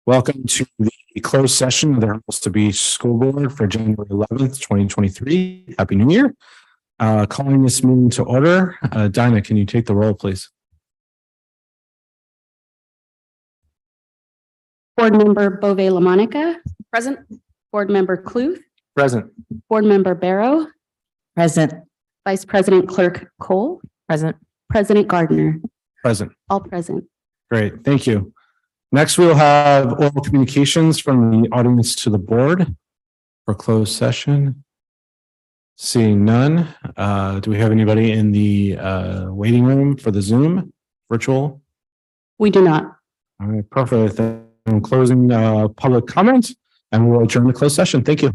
Welcome to the closed session of the Hermosa School Board for January 11th, 2023. Happy New Year. Calling this meeting to order. Dinah, can you take the roll, please? Board Member Bove LaMonica. Present. Board Member Cluth. Present. Board Member Barrow. Present. Vice President Clerk Cole. Present. President Gardner. Present. All present. Great. Thank you. Next, we'll have oral communications from the audience to the board for closed session. Seeing none. Do we have anybody in the waiting room for the Zoom virtual? We do not. All right, perfect. I'm closing public comment and we'll adjourn the closed session. Thank you.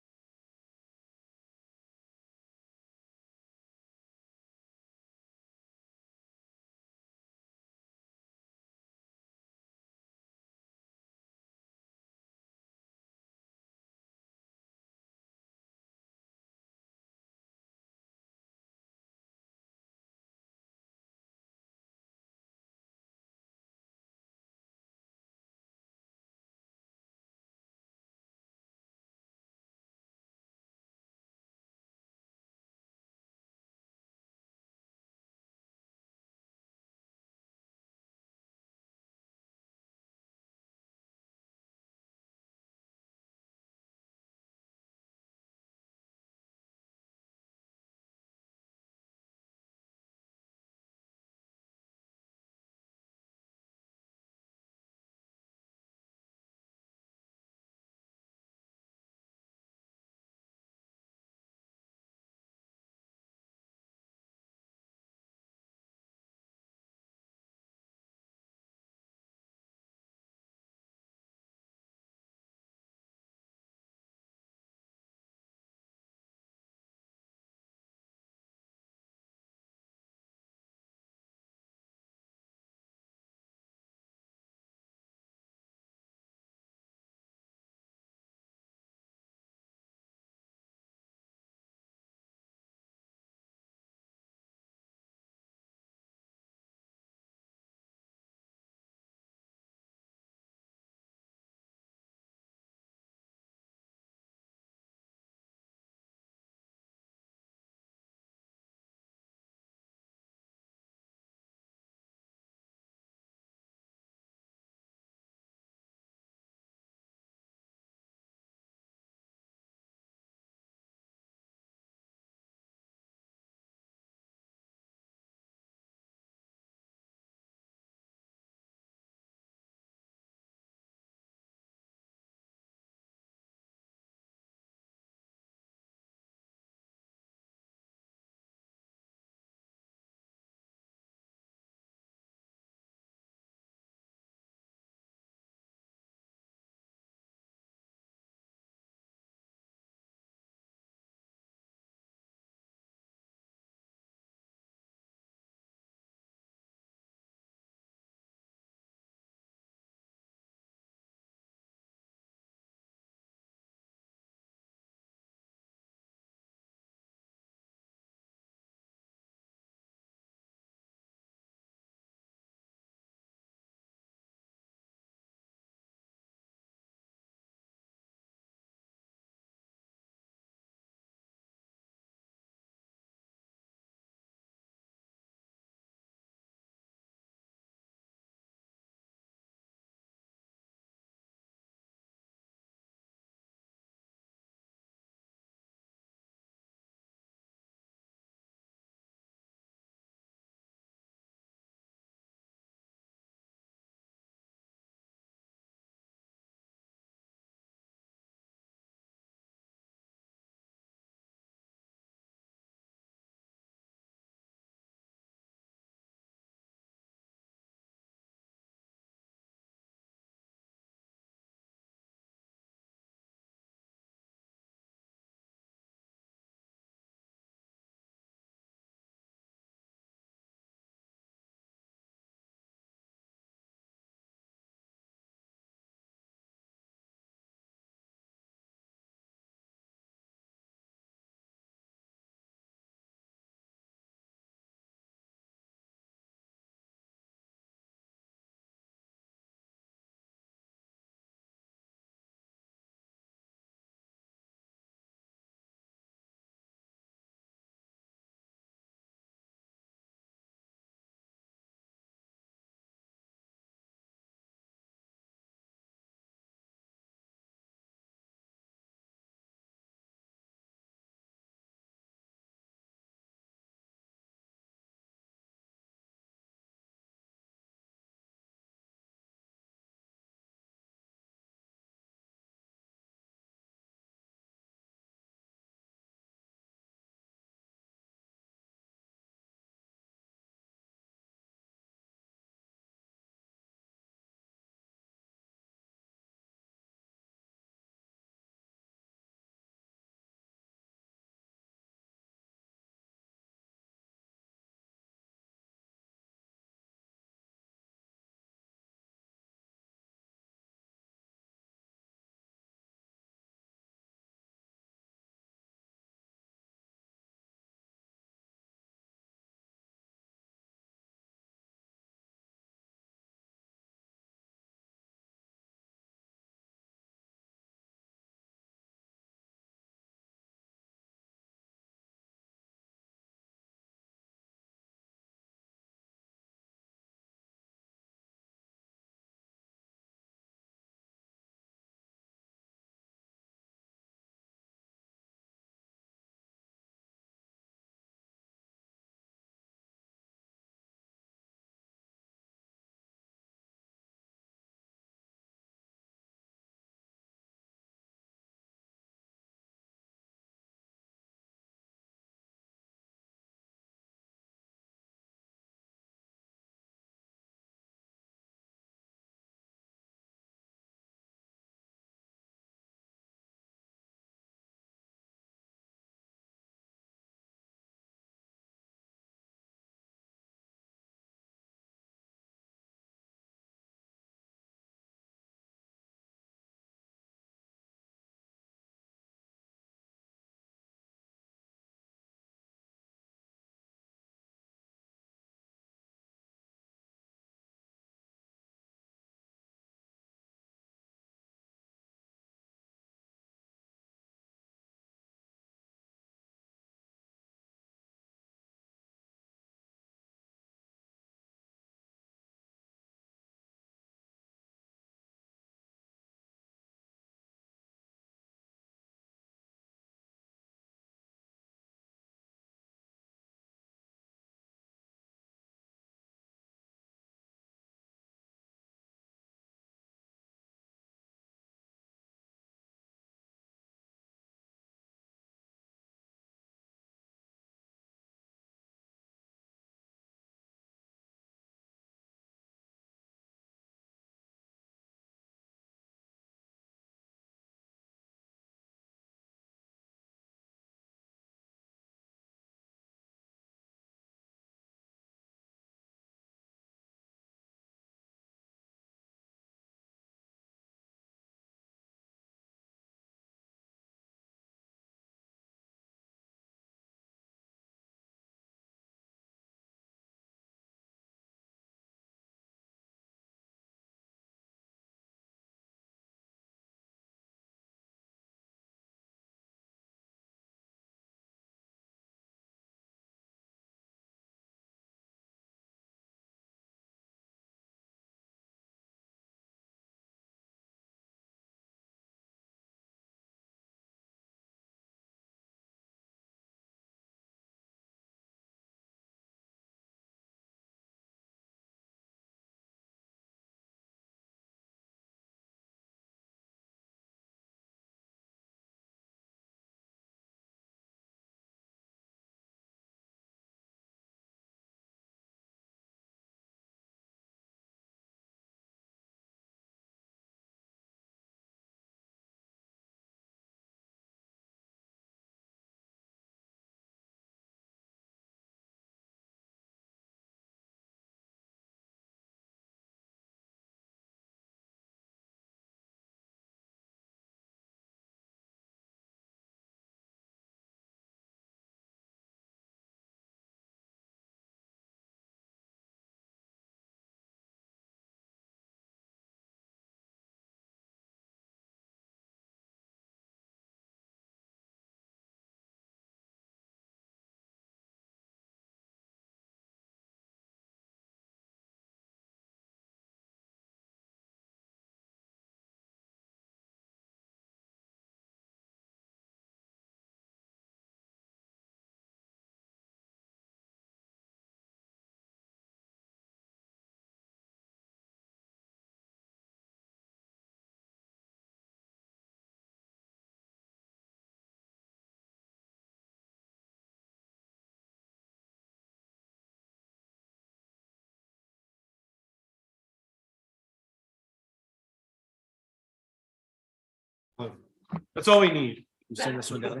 That's all we need. You send this one down.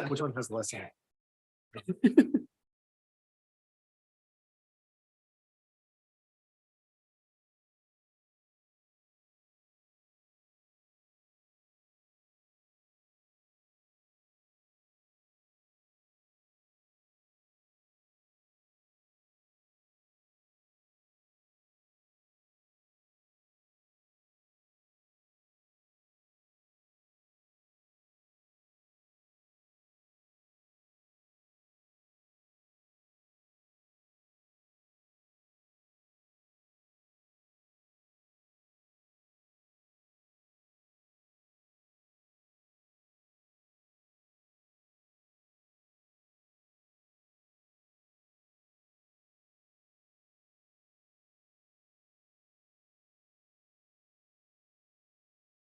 Which one has less? in it?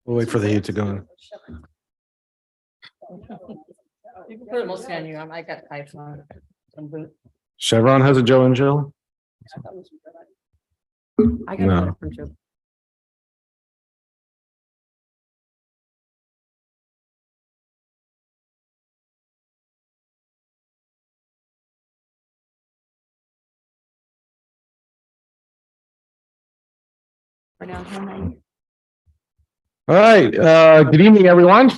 We'll wait for the heat to go in. You can put it mostly on you. I got pipes on. Chevron has a Joe and Jill. I got No. a different job. All right, good evening, everyone.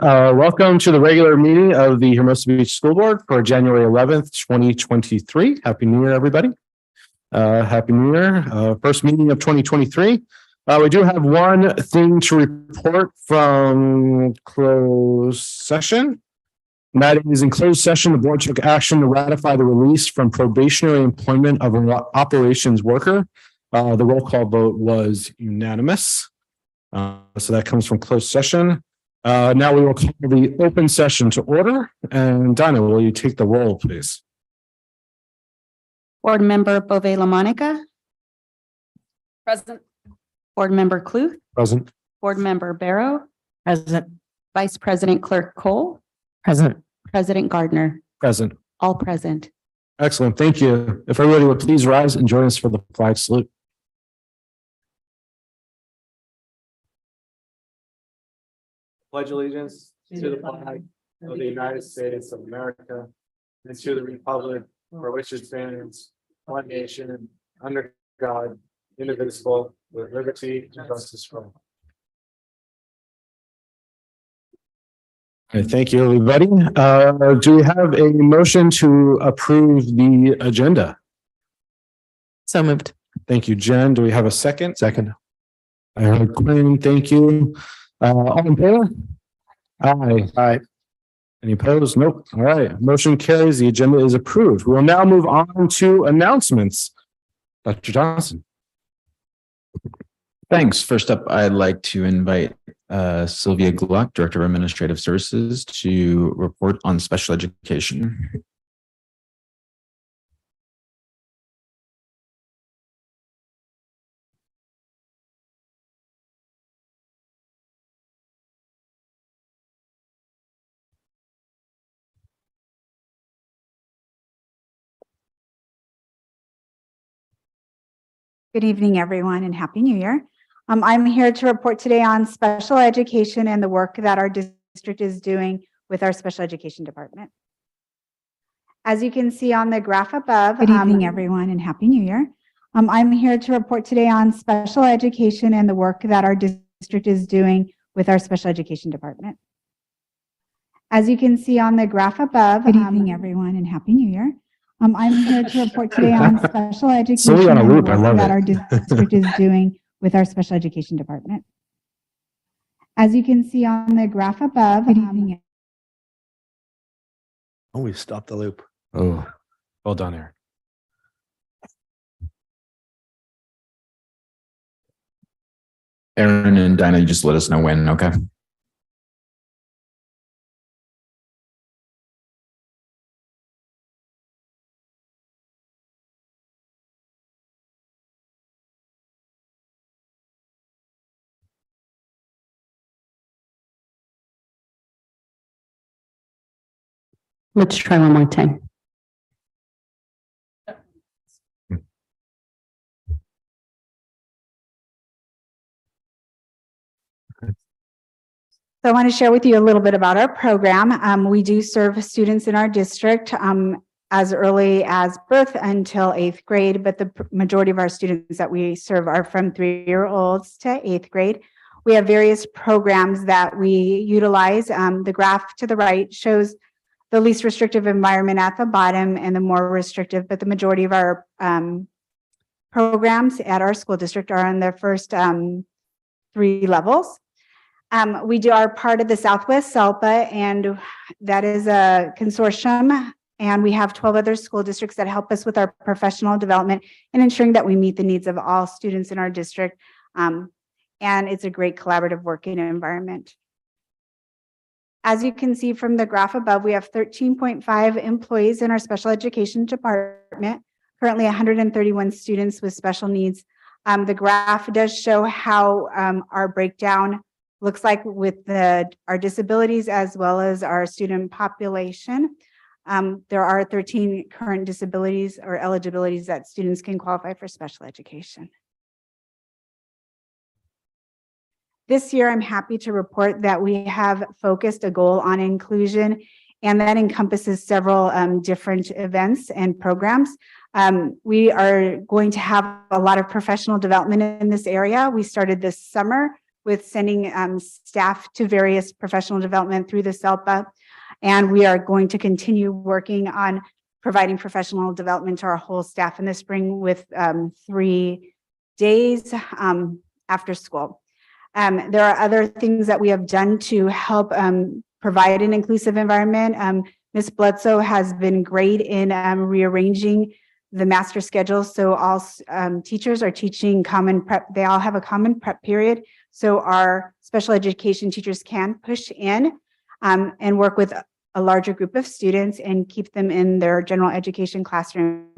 Welcome to the regular meeting of the Hermosa Beach School Board for January 11th, 2023. Happy New Year, everybody. Happy New Year. First meeting of 2023. We do have one thing to report from closed session. And that is, in closed session, the board took action to ratify the release from probationary employment of an operations worker. The roll call vote was unanimous. So that comes from closed session. Now we will call the open session to order. And Donna, will you take the roll, please? Board Member Bove LaMonica, Present. Board Member Cluth, Present. Board Member Barrow, Present. Vice President Clerk Cole, Present. President Gardner, Present. all present. Excellent. Thank you. If everybody would please rise and join us for the flag salute. Pledge allegiance to the flag of the United States of America and to the republic for which it stands, one nation, under God, indivisible, with liberty and justice for all. All right, thank you, everybody. Do we have a motion to approve the agenda? So moved. Thank you, Jen. Do we have a second? Second. I heard Quinn. Thank you. All in favor? Aye. Aye. Any opposed? Nope. All right. Motion carries. The agenda is approved. We will now move on to announcements. Dr. Johnson. Thanks. First up, I'd like to invite Sylvia Gluck, Director of Administrative Services, to report on special education. Good evening, everyone, and Happy New Year. I'm here to report today on special education and the work that our district is doing with our special education department. As you can see on the graph above. Good evening, everyone, and Happy New Year. I'm here to report today on special education and the work that our district is doing with our special education department. As you can see on the graph above. Good evening, everyone, and Happy New Year. I'm here to report today on special education Silly on a and the loop. I work love that it. our district is doing with our special education department. As you can see on the graph above. Good evening. Oh, we stopped the loop. Oh, well done, Eric. Aaron and Dinah, you just let us know when, okay? Let's try one more time. So I want to share with you a little bit about our program. We do serve students in our district as early as birth until 8th grade, but the majority of our students that we serve are from 3-year-olds to 8th grade. We have various programs that we utilize. The graph to the right shows the least restrictive environment at the bottom and the more restrictive, but the majority of our programs at our school district are on their first 3 levels. We are part of the Southwest SELPA, and that is a consortium, and we have 12 other school districts that help us with our professional development and ensuring that we meet the needs of all students in our district. And it's a great collaborative working environment. As you can see from the graph above, we have 13.5 employees in our special education department, currently 131 students with special needs. The graph does show how our breakdown looks like with our disabilities as well as our student population. There are 13 current disabilities or eligibilities that students can qualify for special education. This year, I'm happy to report that we have focused a goal on inclusion, and that encompasses several different events and programs. We are going to have a lot of professional development in this area. We started this summer with sending staff to various professional development through the SELPA, and we are going to continue working on providing professional development to our whole staff in the spring with 3 days after school. There are other things that we have done to help provide an inclusive environment. Ms. Bledsoe has been great in rearranging the master schedule. So all teachers are teaching common prep. They all have a common prep period. So our special education teachers can push in and work with a larger group of students and keep them in their general education classroom.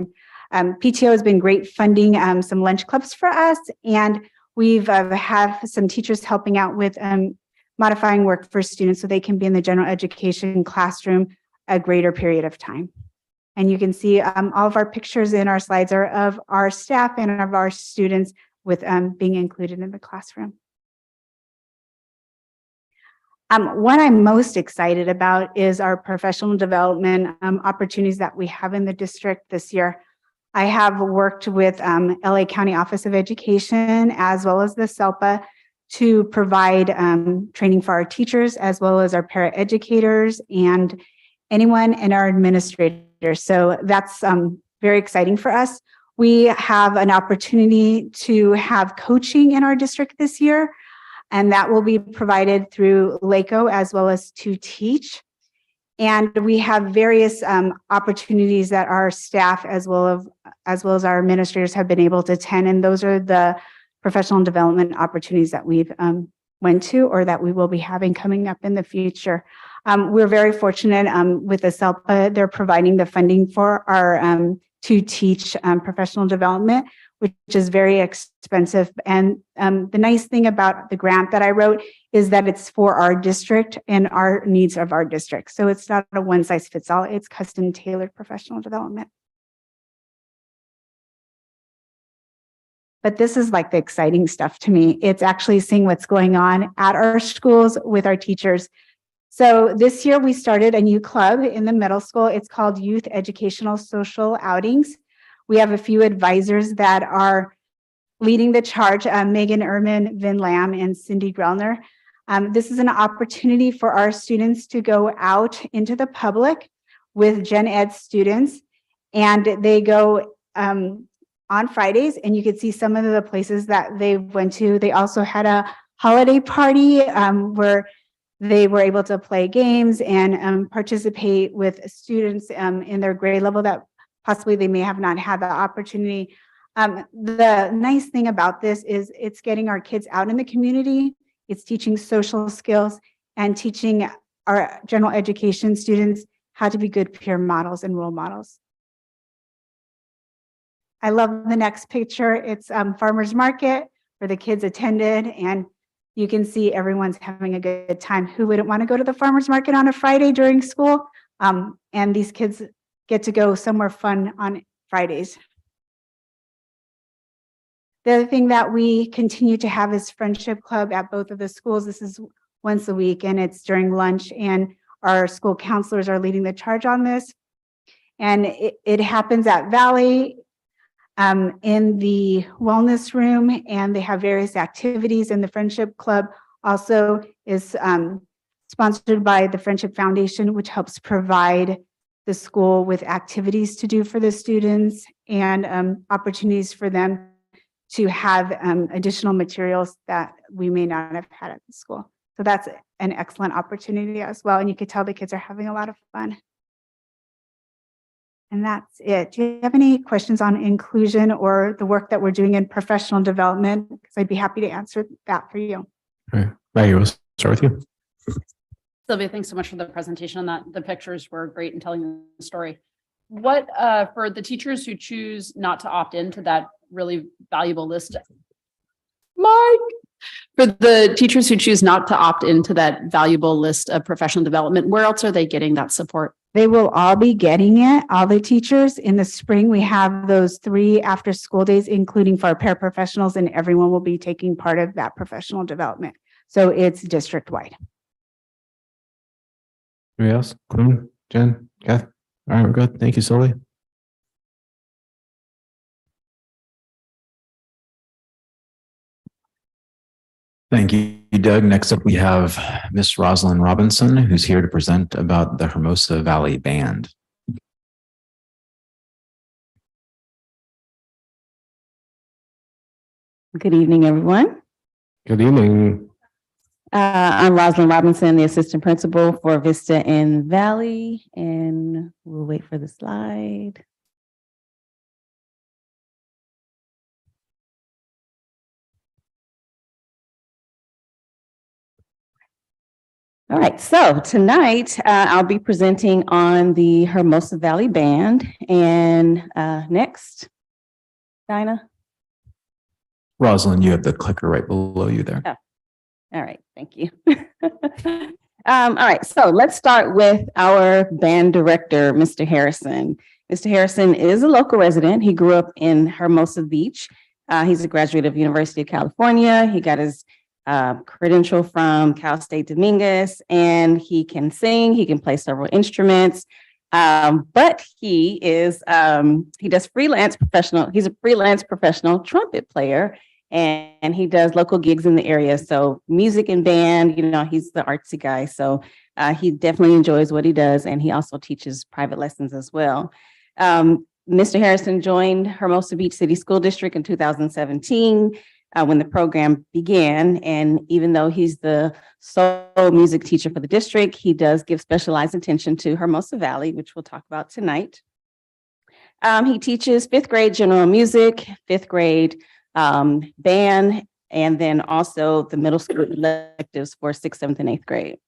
PTO has been great funding some lunch clubs for us, and we've have some teachers helping out with modifying work for students so they can be in the general education classroom a greater period of time. And you can see all of our pictures in our slides are of our staff and of our students with being included in the classroom. What I'm most excited about is our professional development opportunities that we have in the district this year. I have worked with LA County Office of Education as well as the SELPA to provide training for our teachers as well as our paraeducators and anyone in our administrators. So that's very exciting for us. We have an opportunity to have coaching in our district this year, and that will be provided through LACO as well as To Teach. And we have various opportunities that our staff as well as our administrators have been able to attend, and those are the professional development opportunities that we've went to or that we will be having coming up in the future. We're very fortunate with the SELPA. They're providing the funding for our To Teach professional development, which is very expensive. And the nice thing about the grant that I wrote is that it's for our district and our needs of our district. So it's not a one size fits all, it's custom tailored professional development. But this is like the exciting stuff to me. It's actually seeing what's going on at our schools with our teachers. So this year we started a new club in the middle school. It's called Youth Educational Social Outings. We have a few advisors that are leading the charge, Megan Ehrman, Vin Lamb, and Cindy Grellner. This is an opportunity for our students to go out into the public with Gen Ed students, and they go on Fridays, and you can see some of the places that they went to. They also had a holiday party where they were able to play games and participate with students in their grade level that possibly they may have not had the opportunity. The nice thing about this is it's getting our kids out in the community, it's teaching social skills and teaching our general education students how to be good peer models and role models. I love the next picture. It's farmers market where the kids attended, and you can see everyone's having a good time. Who wouldn't want to go to the farmers market on a Friday during school? And these kids get to go somewhere fun on Fridays. The other thing that we continue to have is Friendship Club at both of the schools. This is once a week, and it's during lunch, and our school counselors are leading the charge on this. And it happens at Valley in the wellness room, and they have various activities, and the Friendship Club also is sponsored by the Friendship Foundation, which helps provide the school with activities to do for the students and opportunities for them to have additional materials that we may not have had at the school. So that's an excellent opportunity as well. And you could tell the kids are having a lot of fun. And that's it. Do you have any questions on inclusion or the work that we're doing in professional development? Because I'd be happy to answer that for you. All right, Maggie, we'll start with you. Sylvia, thanks so much for the presentation on that. The pictures were great in telling the story. What, for the teachers who choose not to opt into that really valuable list, Mike, for the teachers who choose not to opt into that valuable list of professional development, where else are they getting that support? They will all be getting it, all the teachers. In the spring, we have those 3 after school days, including for our paraprofessionals, and everyone will be taking part of that professional development. So it's district-wide. Anybody else? Quinn, Jen, Kath? All right, we're good. Thank you, Sylvie. Thank you, Doug. Next up, we have Miss Rosalind Robinson, who's here to present about the Hermosa Valley Band. Good evening, everyone. Good evening. I'm Rosalind Robinson, the assistant principal for Vista and Valley, and we'll wait for the slide. All right, so tonight I'll be presenting on the Hermosa Valley Band, and next, Dinah. Rosalind, you have the clicker right below you there. All right, thank you. All right, so let's start with our band director, Mr. Harrison. Mr. Harrison is a local resident. He grew up in Hermosa Beach. He's a graduate of University of California. He got his credential from Cal State Dominguez, and he can sing, he can play several instruments. But he does freelance professional, he's a freelance professional trumpet player, and he does local gigs in the area. So music and band, you know, he's the artsy guy. So he definitely enjoys what he does. And he also teaches private lessons as well. Mr. Harrison joined Hermosa Beach City School District in 2017 when the program began. And even though he's the sole music teacher for the district, he does give specialized attention to Hermosa Valley, which we'll talk about tonight. He teaches 5th grade general music, 5th grade band, and then also the middle school electives for 6th, 7th, and 8th grade.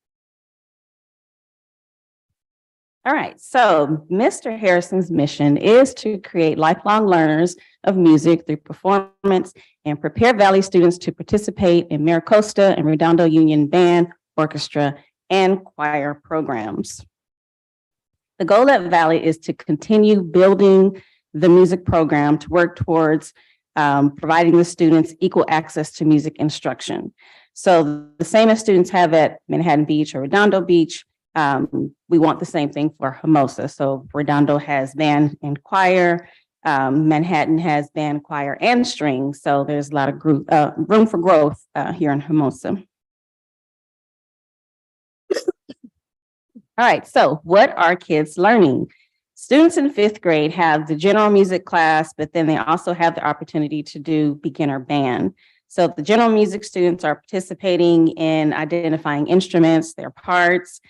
All right, so Mr. Harrison's mission is to create lifelong learners of music through performance and prepare Valley students to participate in Maricosta and Redondo Union Band, Orchestra, and choir programs. The goal at Valley is to continue building the music program to work towards providing the students equal access to music instruction. So the same as students have at Manhattan Beach or Redondo Beach, we want the same thing for Hermosa. So Redondo has band and choir, Manhattan has band, choir, and strings. So there's a lot of room for growth here in Hermosa. All right, so what are kids learning? Students in 5th grade have the general music class, but then they also have the opportunity to do beginner band. So the general music students are participating in identifying instruments, their parts,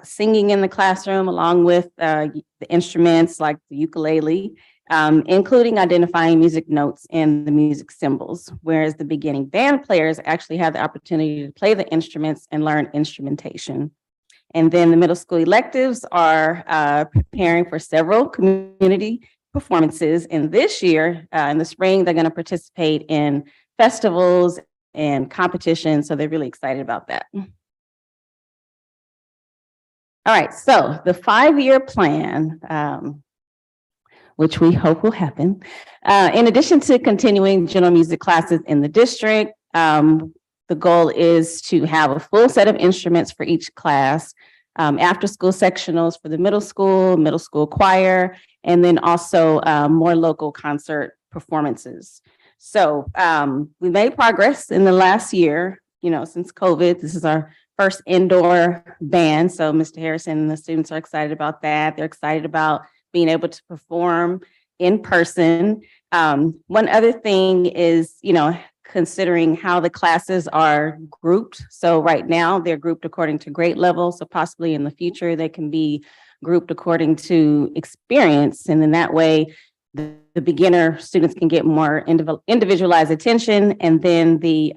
singing in the classroom along with the instruments like the ukulele, including identifying music notes and the music symbols, whereas the beginning band players actually have the opportunity to play the instruments and learn instrumentation. And then the middle school electives are preparing for several community performances. And this year, in the spring, they're going to participate in festivals and competitions. So they're really excited about that. All right, so the 5-year plan, which we hope will happen, in addition to continuing general music classes in the district, the goal is to have a full set of instruments for each class, after-school sectionals for the middle school choir, and then also more local concert performances. So we made progress in the last year, since COVID. This is our first indoor band. So Mr. Harrison and the students are excited about that. They're excited about being able to perform in person. One other thing is, considering how the classes are grouped. So right now they're grouped according to grade level. So possibly in the future, they can be grouped according to experience. And then that way, the beginner students can get more individualized attention. And then the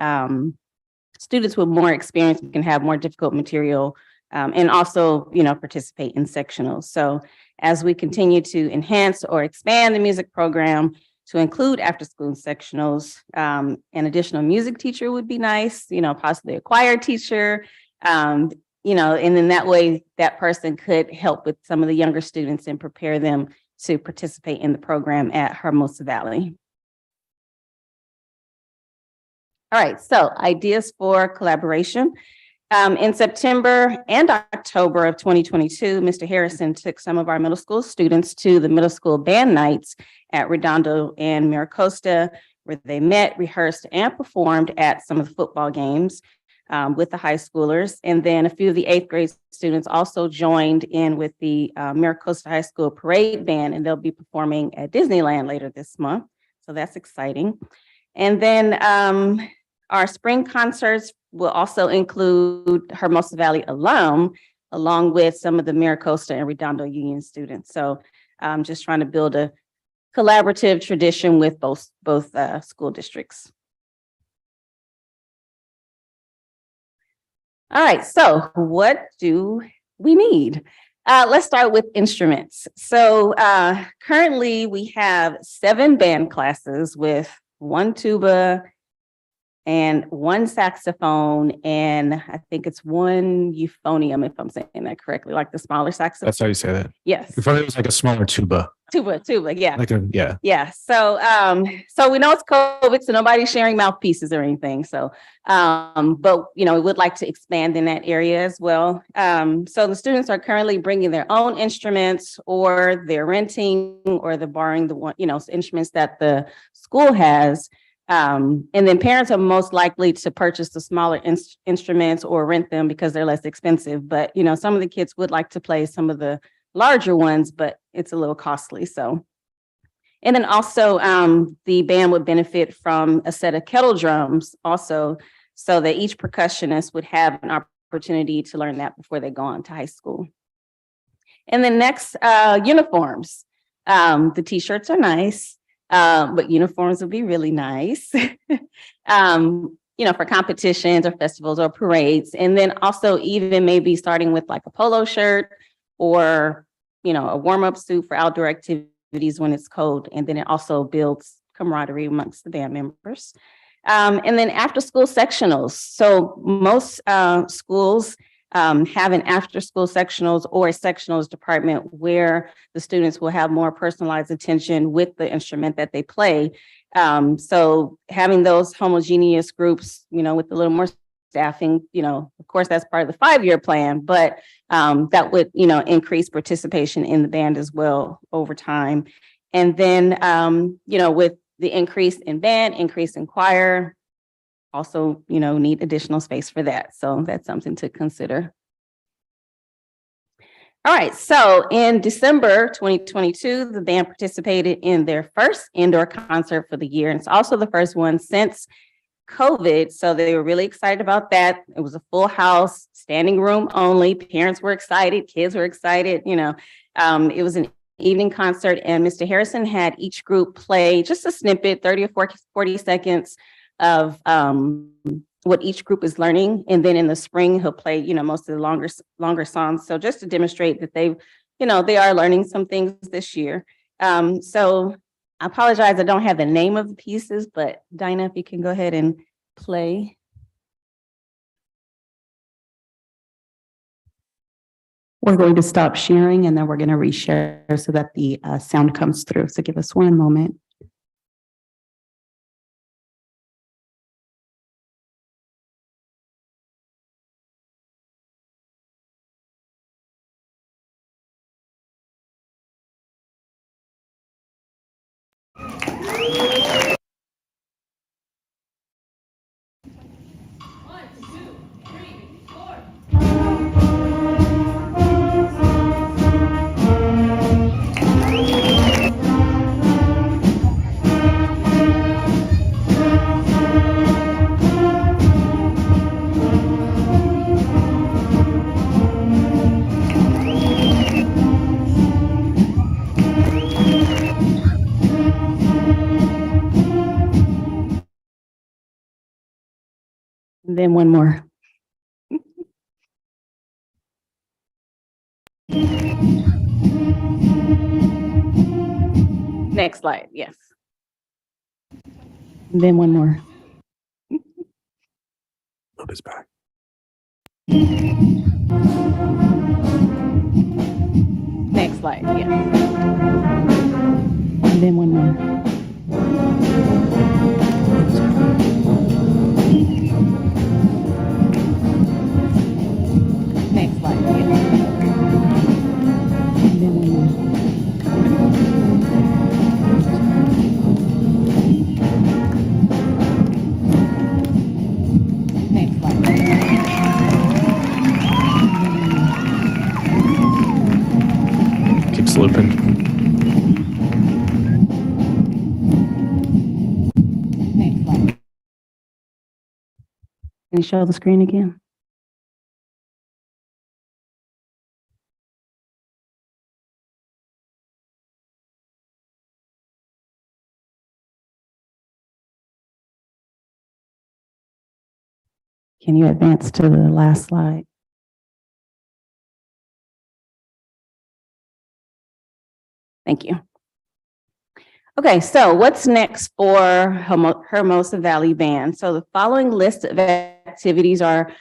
students with more experience can have more difficult material and also, participate in sectionals. So as we continue to enhance or expand the music program to include after-school sectionals, an additional music teacher would be nice, possibly a choir teacher, and then that way that person could help with some of the younger students and prepare them to participate in the program at Hermosa Valley. All right, so ideas for collaboration. In September and October of 2022, Mr. Harrison took some of our middle school students to the middle school band nights at Redondo and Miracosta, where they met, rehearsed, and performed at some of the football games with the high schoolers. And then a few of the 8th grade students also joined in with the Miracosta High School Parade Band, and they'll be performing at Disneyland later this month. So that's exciting. And then our spring concerts will also include Hermosa Valley alum, along with some of the Miracosta and Redondo Union students. So I'm just trying to build a collaborative tradition with both school districts. All right, so what do we need? Let's start with instruments. So currently we have 7 band classes with 1 tuba and 1 saxophone, and I think it's 1 euphonium, if I'm saying that correctly, like the smaller saxophone. That's how you say that. Yes. If it was like a smaller tuba. Tuba, yeah. Yeah. Yeah. So so we know it's COVID, so nobody's sharing mouthpieces or anything. So but we would like to expand in that area as well. So the students are currently bringing their own instruments, or they're renting, or they're borrowing the instruments that the school has. And then parents are most likely to purchase the smaller instruments or rent them because they're less expensive. But, some of the kids would like to play some of the larger ones, but it's a little costly. So, and then also the band would benefit from a set of kettle drums also, so that each percussionist would have an opportunity to learn that before they go on to high school. And then next, uniforms. The t-shirts are nice. But uniforms would be really nice, for competitions or festivals or parades. And then also even maybe starting with like a polo shirt or, a warm-up suit for outdoor activities when it's cold. And then it also builds camaraderie amongst the band members. And then after-school sectionals. So most schools have an after-school sectionals or a sectionals department where the students will have more personalized attention with the instrument that they play. So having those homogeneous groups, with a little more staffing, of course, that's part of the 5-year plan, but that would, increase participation in the band as well over time. And then, with the increase in band, increase in choir, also, need additional space for that. So that's something to consider. All right, so in December 2022, the band participated in their first indoor concert for the year. And it's also the first one since COVID. So they were really excited about that. It was a full house, standing room only. Parents were excited, kids were excited. It was an evening concert, and Mr. Harrison had each group play just a snippet, 30 or 40 seconds of what each group is learning. And then in the spring, he'll play, most of the longer songs. So just to demonstrate that they are learning some things this year. So I apologize, I don't have the name of the pieces, but Dinah, if you can go ahead and play. We're going to stop sharing and then we're going to reshare so that the sound comes through. So give us one moment. And then one more. Next slide, yes. And then one more. Move us back. Next slide, yes. And then one more. Next slide, yes. And then one more. Next slide. Keep sloping. Next slide. Can you show the screen again? Can you advance to the last slide? Thank you. Okay, so what's next for Hermosa Valley Band? So the following list of activities are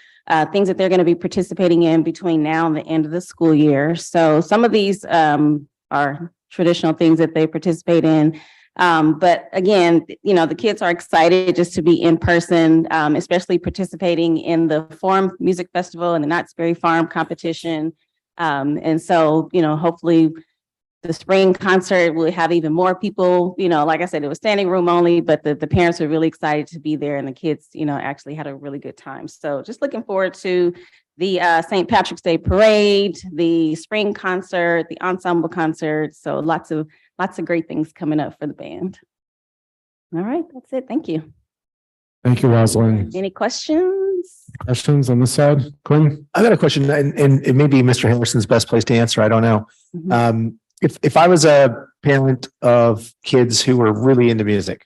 things that they're going to be participating in between now and the end of the school year. So some of these are traditional things that they participate in. But again, you know, the kids are excited just to be in person, especially participating in the Forum Music Festival and the Knott's Berry Farm competition. And so, you know, hopefully the spring concert will have even more people. You know, like I said, it was standing room only, but the parents are really excited to be there, and the kids, you know, actually had a really good time. So just looking forward to the St. Patrick's Day parade, the spring concert, the ensemble concert. So lots of great things coming up for the band. All right, that's it. Thank you. Thank you, Rosalind. Any questions? Questions on this side? Quinn? I got a question, and it may be Mr. Harrison's best place to answer. I don't know. Mhm. If I was a parent of kids who were really into music,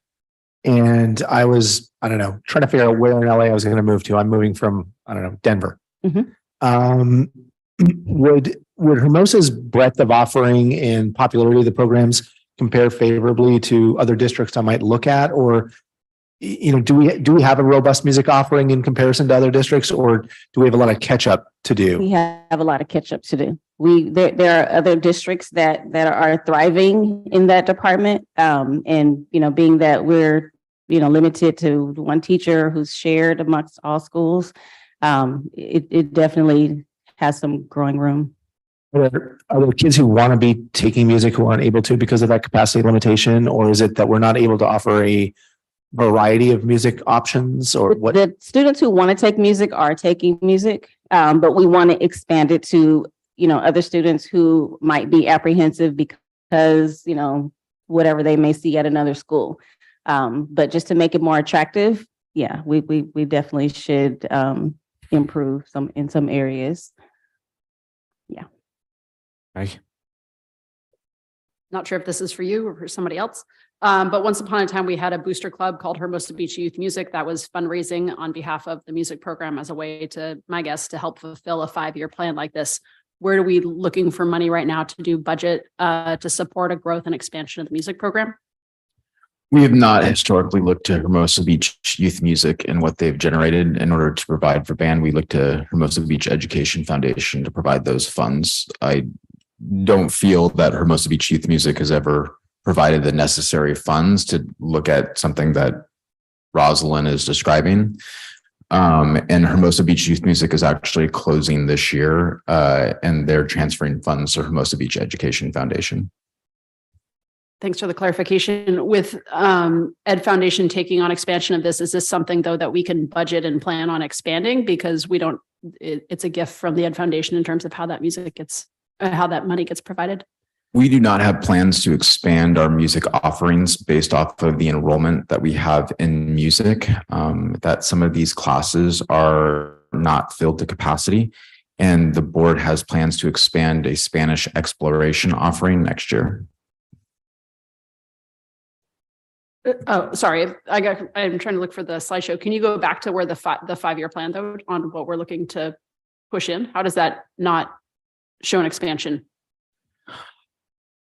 and I was, I don't know, trying to figure out where in LA I was going to move to. I'm moving from, I don't know, Denver. Mhm. Would Hermosa's breadth of offering and popularity of the programs compare favorably to other districts I might look at? Or, you know, do we have a robust music offering in comparison to other districts, or do we have a lot of catch up to do? We have a lot of catch up to do. There are other districts that are thriving in that department. And, you know, being that we're, you know, limited to one teacher who's shared amongst all schools, it definitely has some growing room. Are there kids who want to be taking music who aren't able to because of that capacity limitation? Or is it that we're not able to offer a variety of music options, or what? The students who want to take music are taking music, but we want to expand it to, you know, other students who might be apprehensive because, you know, whatever they may see at another school. But just to make it more attractive, yeah, we definitely should improve in some areas. Yeah. Right. Not sure if this is for you or for somebody else. But once upon a time, we had a booster club called Hermosa Beach Youth Music that was fundraising on behalf of the music program as a way to, my guess, to help fulfill a 5-year plan like this. Where are we looking for money right now to do budget to support a growth and expansion of the music program? We have not historically looked to Hermosa Beach Youth Music and what they've generated in order to provide for band. We look to Hermosa Beach Education Foundation to provide those funds. I don't feel that Hermosa Beach Youth Music has ever provided the necessary funds to look at something that Rosalind is describing. And Hermosa Beach Youth Music is actually closing this year, and they're transferring funds to Hermosa Beach Education Foundation. Thanks for the clarification. With Ed Foundation taking on expansion of this, is this something though that we can budget and plan on expanding? Because we don't, it's a gift from the Ed Foundation in terms of how that music gets, how that money gets provided. We do not have plans to expand our music offerings based off of the enrollment that we have in music, that some of these classes are not filled to capacity. And the board has plans to expand a Spanish exploration offering next year. Oh, sorry, I'm trying to look for the slideshow. Can you go back to where the 5-year plan though, on what we're looking to push in? How does that not show an expansion?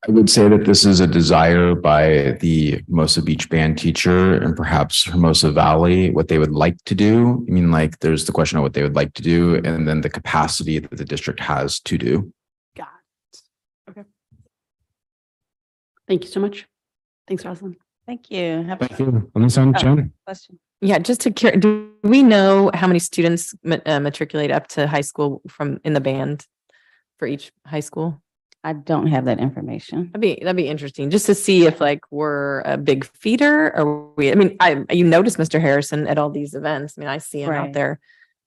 I would say that this is a desire by the Hermosa Beach band teacher and perhaps Hermosa Valley, what they would like to do. I mean, like, there's the question of what they would like to do, and then the capacity that the district has to do. Got it. Okay. Thank you so much. Thanks, Rosalind. Thank you. Have a Thank you. Listen, Jen. question. Yeah, just to do we know how many students matriculate up to high school from in the band for each high school? I don't have that information. That'd be interesting just to see if like we're a big feeder or I mean, you notice Mr. Harrison at all these events. I mean, I see him out Right. there.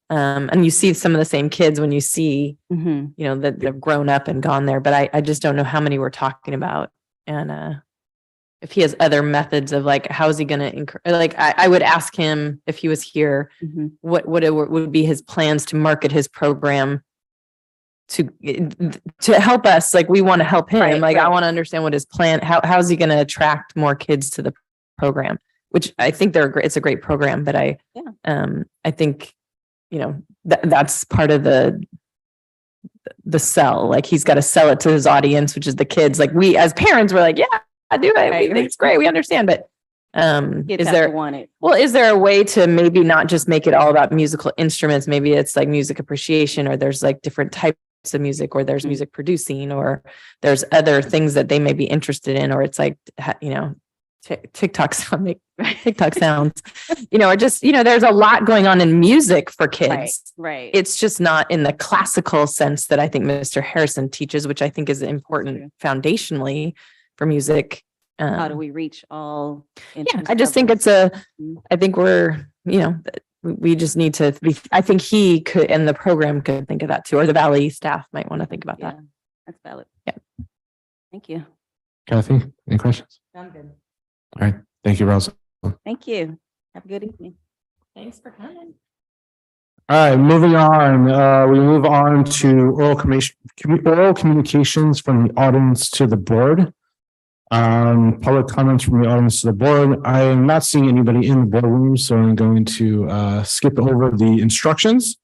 And you see some of the same kids when you see, Mhm. you know, that they've grown up and gone there, but I just don't know how many we're talking about. And if he has other methods of like, how is he going to like, I would ask him if he was here, Mhm. what would be his plans to market his program to help us. Like, we want to help him. Right, Like, I right. want to understand what his plan, how's he going to attract more kids to the program, which I think it's a great program, but I think, you know, that's part of the sell. Like, he's got to sell it to his audience, which is the kids. Like, we as parents were like, yeah, I do. We Right. think it's great. We understand, but Kids is have there to want it. well, is there a way to maybe not just make it all about musical instruments? Maybe it's like music appreciation, or there's like different types of music, or there's music producing, or there's other things that they may be interested in, or it's like, you know, TikTok sound, TikTok sounds, you know, or just, you know, there's a lot going on in music for kids. Right. It's just not in the classical sense that I think Mr. Harrison teaches, which I think is important foundationally for music. How do we reach all? Yeah, I just think I think we're, you know, we just need to be, I think he could, and the program could think of that too, or the Valley staff might want to think about Yeah, that. that's valid. Yeah. Thank you. Kathy, any questions? I'm good. All right. Thank you, Rosa. Thank you. Have a good evening. Thanks for coming. All right, moving on. We move on to oral communications from the audience to the board. Public comments from the audience to the board. I am not seeing anybody in the boardroom, so I'm going to skip over the instructions.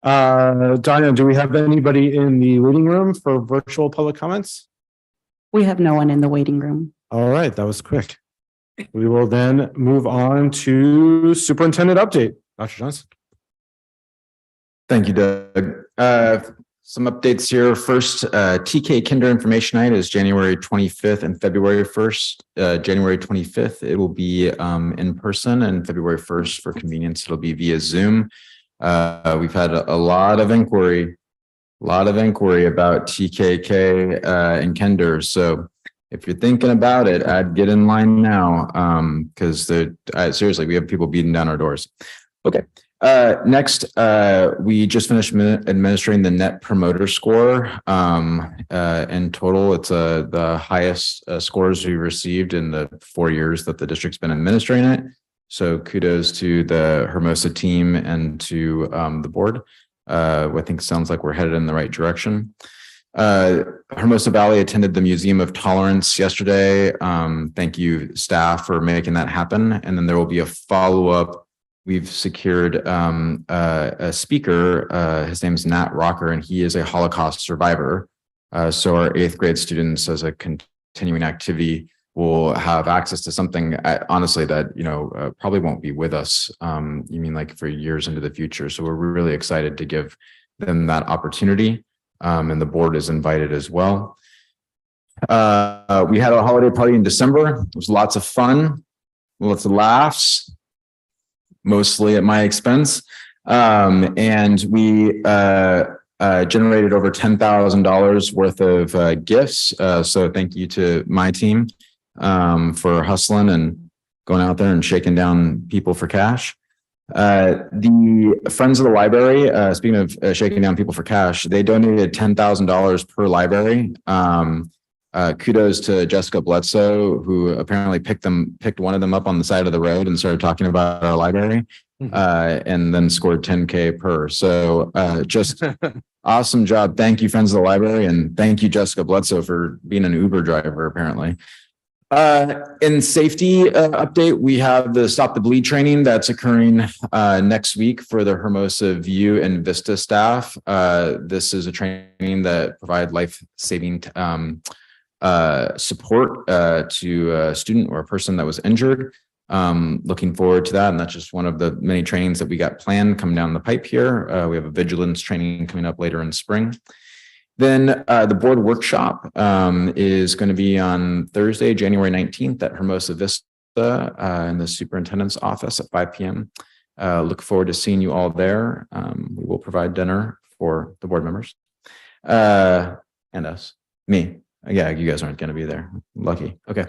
Danya, do we have anybody in the waiting room for virtual public comments? We have no one in the waiting room. All right, that was quick. We will then move on to superintendent update. Dr. Johnson. Thank you, Doug. Some updates here. First, TK Kinder Information Night is January 25th and February 1st. January 25th, it will be in person, and February 1st, for convenience, it'll be via Zoom. We've had a lot of inquiry about TKK and Kinder. So if you're thinking about it, I'd get in line now, because seriously, we have people beating down our doors. Okay. Next, we just finished administering the Net Promoter Score. In total, it's the highest scores we received in the 4 years that the district's been administering it. So kudos to the Hermosa team and to the board. I think it sounds like we're headed in the right direction. Hermosa Valley attended the Museum of Tolerance yesterday. Thank you, staff, for making that happen. And then there will be a follow-up. We've secured a speaker. His name is Nat Rocker, and he is a Holocaust survivor. So our 8th grade students, as a continuing activity, will have access to something, honestly, that, you know, probably won't be with us. You mean like for years into the future. So we're really excited to give them that opportunity. And the board is invited as well. We had a holiday party in December. It was lots of fun, lots of laughs, mostly at my expense. And we generated over $10,000 worth of gifts. So thank you to my team for hustling and going out there and shaking down people for cash. The Friends of the Library, speaking of shaking down people for cash, they donated $10,000 per library. Kudos to Jessica Bledsoe, who apparently picked one of them up on the side of the road and started talking about our library, and then scored 10K per. So just awesome job. Thank you, Friends of the Library, and thank you, Jessica Bledsoe, for being an Uber driver, apparently. In safety update, we have the Stop the Bleed training that's occurring next week for the Hermosa View and Vista staff. This is a training that provide life-saving support to a student or a person that was injured. Looking forward to that, and that's just one of the many trainings that we got planned coming down the pipe here. We have a vigilance training coming up later in spring. Then the board workshop is going to be on Thursday, January 19th at Hermosa Vista in the superintendent's office at 5 p.m. Look forward to seeing you all there. We will provide dinner for the board members and us, me. Yeah, you guys aren't going to be there. Lucky. Okay.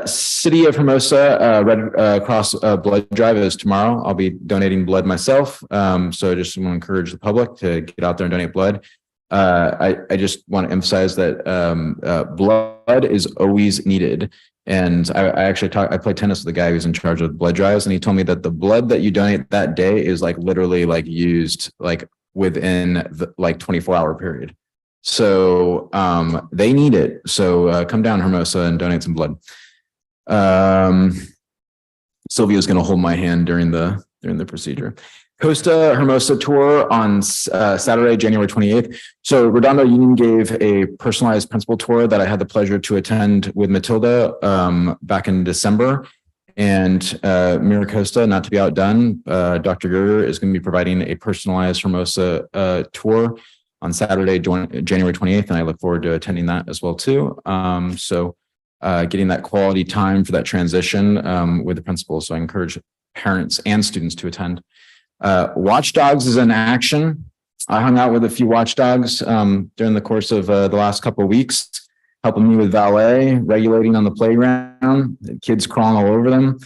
City of Hermosa Red Cross blood drive is tomorrow. I'll be donating blood myself. So I just want to encourage the public to get out there and donate blood. I just want to emphasize that blood is always needed. And I played tennis with the guy who's in charge of blood drives, and he told me that the blood that you donate that day is like literally like used like within the like 24-hour period. So they need it. So come down Hermosa and donate some blood. Sylvia's going to hold my hand during the procedure. Costa Hermosa tour on Saturday, January 28th. So Redondo Union gave a personalized principal tour that I had the pleasure to attend with Matilda back in December. And Mira Costa, not to be outdone, Dr. Gerger is going to be providing a personalized Hermosa tour on Saturday, January 28th. And I look forward to attending that as well too. So getting that quality time for that transition with the principal. So I encourage parents and students to attend. Watchdogs is in action. I hung out with a few watchdogs during the course of the last couple of weeks, helping me with valet, regulating on the playground, kids crawling all over them.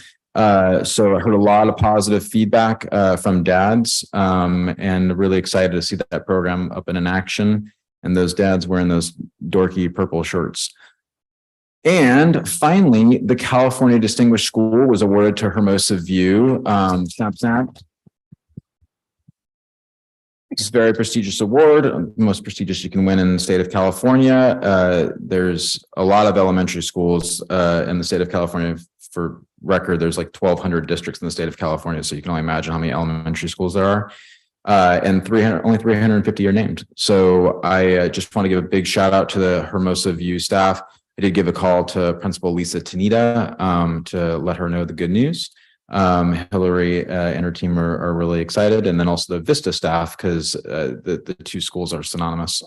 So I heard a lot of positive feedback from dads and really excited to see that program up and in action, and those dads wearing those dorky purple shirts. And finally, the California Distinguished School was awarded to Hermosa View. Snap, snap. It's a very prestigious award, the most prestigious you can win in the state of California. There's a lot of elementary schools in the state of California. For record, there's like 1,200 districts in the state of California, so you can only imagine how many elementary schools there are. And only 350 are named. So I just want to give a big shout out to the Hermosa View staff. I did give a call to Principal Lisa Tanita to let her know the good news. Hillary and her team are really excited, and then also the Vista staff, because the two schools are synonymous.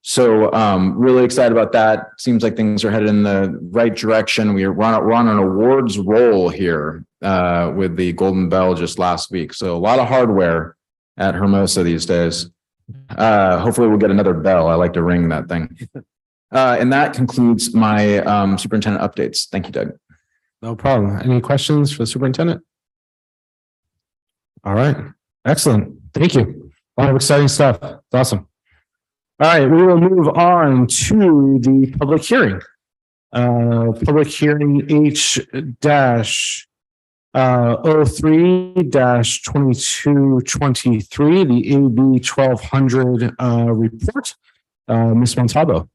So really excited about that. Seems like things are headed in the right direction. We're on an awards roll here with the Golden Bell just last week. So a lot of hardware at Hermosa these days. Hopefully we'll get another bell. I like to ring that thing. And that concludes my superintendent updates. Thank you, Doug. No problem. Any questions for the superintendent? All right. Excellent. Thank you. A lot of exciting stuff. It's awesome. All right. We will move on to the public hearing. Public hearing H-03-2223, the AB 1200 report. Ms. Montalvo.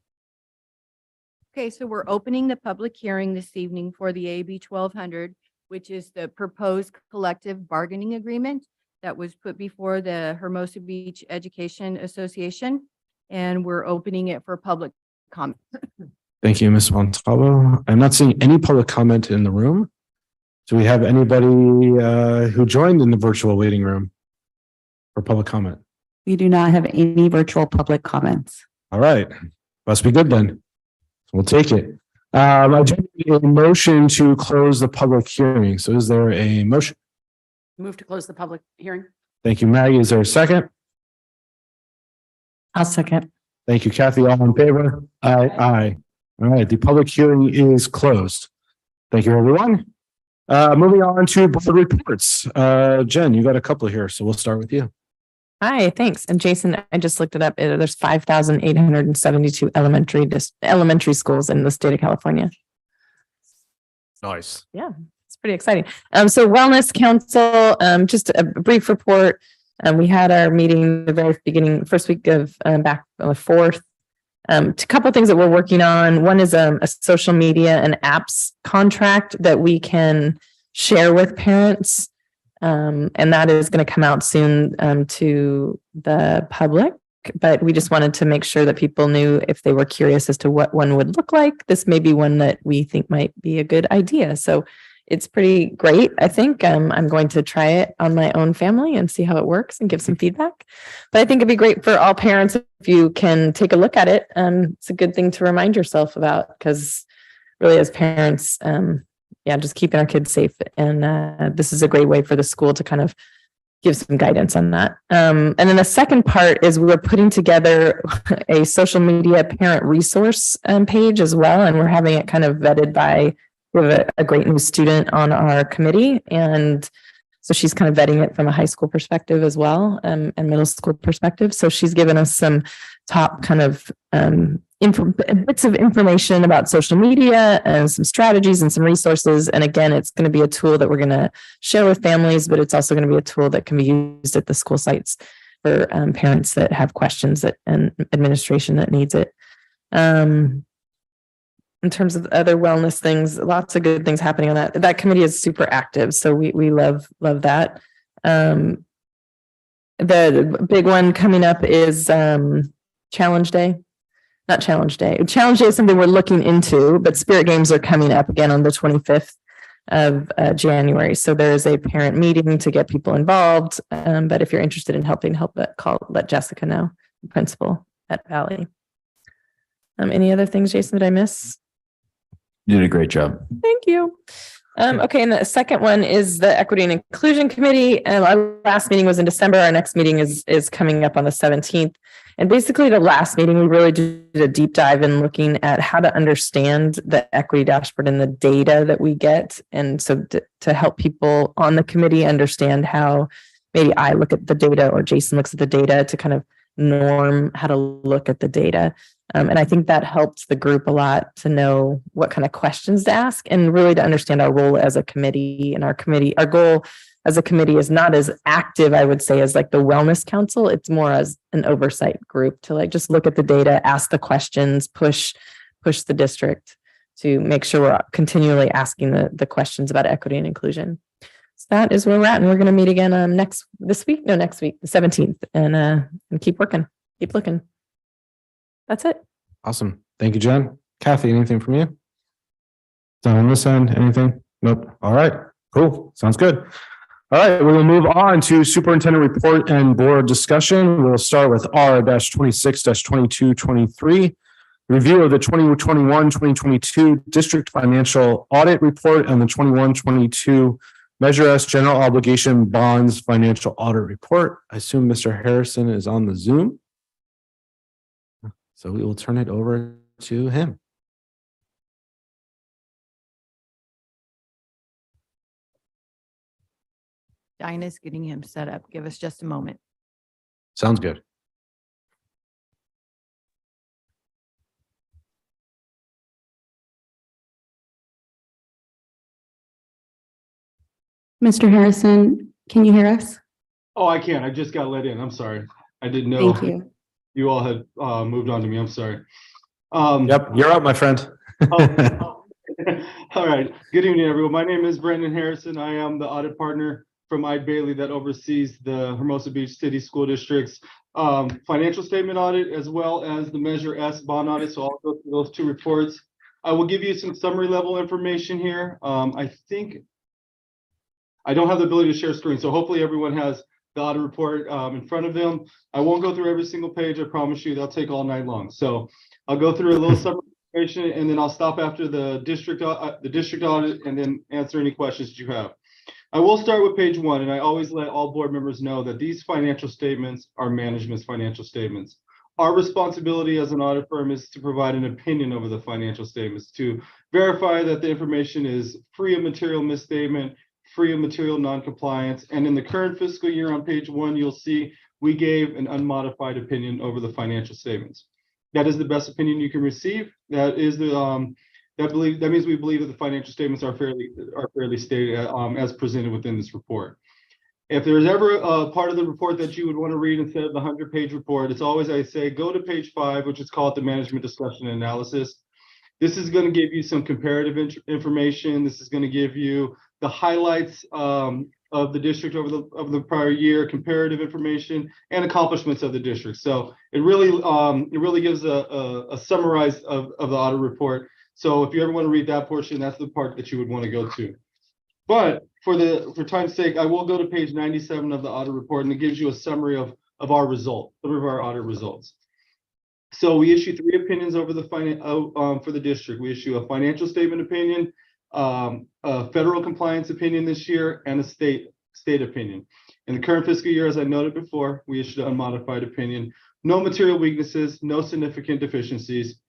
Okay, so we're opening the public hearing this evening for the AB 1200, which is the proposed collective bargaining agreement that was put before the Hermosa Beach Education Association. And we're opening it for public comment. Thank you, Ms. Montalvo. I'm not seeing any public comment in the room. Do we have anybody who joined in the virtual waiting room for public comment? We do not have any virtual public comments. All right. Must be good then. We'll take it. I do need a motion to close the public hearing. So is there a motion? Move to close the public hearing. Thank you, Maggie. Is there a second? I'll second. Thank you, Kathy. All in favor? Aye. Aye. All right. The public hearing is closed. Thank you, everyone. Moving on to board reports. Jen, you got a couple here, so we'll start with you. Hi, thanks. And Jason, I just looked it up. There's 5,872 elementary schools in the state of California. Nice. Yeah, it's pretty exciting. So Wellness Council, just a brief report. We had our meeting the very beginning, first week of back on the 4th. A couple of things that we're working on. One is a social media and apps contract that we can share with parents. And that is going to come out soon to the public. But we just wanted to make sure that people knew if they were curious as to what one would look like. This may be one that we think might be a good idea. So it's pretty great. I think I'm going to try it on my own family and see how it works and give some feedback. But I think it'd be great for all parents if you can take a look at it. It's a good thing to remind yourself about, because really as parents, just keeping our kids safe. And this is a great way for the school to kind of give some guidance on that. And then the second part is we're putting together a social media parent resource page as well. And we're having it kind of vetted by, we have a great new student on our committee. And so she's kind of vetting it from a high school perspective as well, and middle school perspective. So she's given us some top kind of bits of information about social media and some strategies and some resources. And again, it's going to be a tool that we're going to share with families, but it's also going to be a tool that can be used at the school sites for parents that have questions and administration that needs it. In terms of other wellness things, lots of good things happening on that. That committee is super active. So we love that. The big one coming up is Challenge Day. Not Challenge Day. Challenge Day is something we're looking into, but Spirit Games are coming up again on the 25th of January. So there is a parent meeting to get people involved. But if you're interested in helping, let Jessica know, the principal at Valley. Any other things, Jason, did I miss? You did a great job. Thank you. Okay, and the second one is the Equity and Inclusion Committee. And our last meeting was in December. Our next meeting is coming up on the 17th. And basically the last meeting, we really did a deep dive in looking at how to understand the equity dashboard and the data that we get. And so to help people on the committee understand how maybe I look at the data or Jason looks at the data to kind of norm how to look at the data. And I think that helped the group a lot to know what kind of questions to ask and really to understand our role as a committee. And our goal as a committee is not as active, I would say, as like the Wellness Council. It's more as an oversight group to like just look at the data, ask the questions, push the district to make sure we're continually asking the questions about equity and inclusion. So that is where we're at. And we're going to meet again next week, the 17th, and keep working, keep looking. That's it. Awesome. Thank you, Jen. Kathy, anything from you? Down on this end, anything? Nope. All right. Cool. Sounds good. All right. We will move on to superintendent report and board discussion. We'll start with R-26-2223. Review of the 2021-2022 district financial audit report and the 21-22 Measure S general obligation bonds financial audit report. I assume Mr. Harrison is on the Zoom. So we will turn it over to him. Dinah's getting him set up. Give us just a moment. Sounds good. Mr. Harrison, can you hear us? Oh, I can. I just got let in. I'm sorry. I didn't know Thank you. you all had moved on to me. I'm sorry. Yep, you're up, my friend. All right. Good evening, everyone. My name is Brandon Harrison. I am the audit partner from Eide Bailey that oversees the Hermosa Beach City School District's financial statement audit as well as the Measure S bond audit. So I'll go through those two reports. I will give you some summary level information here. I think I don't have the ability to share screen, so hopefully everyone has the audit report in front of them. I won't go through every single page. I promise you that'll take all night long. So I'll go through a little summary information and then I'll stop after the district audit and then answer any questions that you have. I will start with page 1, and I always let all board members know that these financial statements are management's financial statements. Our responsibility as an audit firm is to provide an opinion over the financial statements, to verify that the information is free of material misstatement, free of material non-compliance. And in the current fiscal year on page 1, you'll see we gave an unmodified opinion over the financial statements. That is the best opinion you can receive. That is the that means we believe that the financial statements are fairly stated as presented within this report. If there's ever a part of the report that you would want to read instead of the 100-page report, it's always, I say, go to page 5, which is called the management discussion and analysis. This is going to give you some comparative information. This is going to give you the highlights of the district over the prior year, comparative information, and accomplishments of the district. So it really gives a summarize of the audit report. So if you ever want to read that portion, that's the part that you would want to go to. But for time's sake, I will go to page 97 of the audit report, and it gives you a summary of our audit results. So we issue 3 opinions over for the district. We issue a financial statement opinion, a federal compliance opinion this year, and a state opinion. In the current fiscal year, as I noted before, we issued an unmodified opinion. No material weaknesses, no significant deficiencies.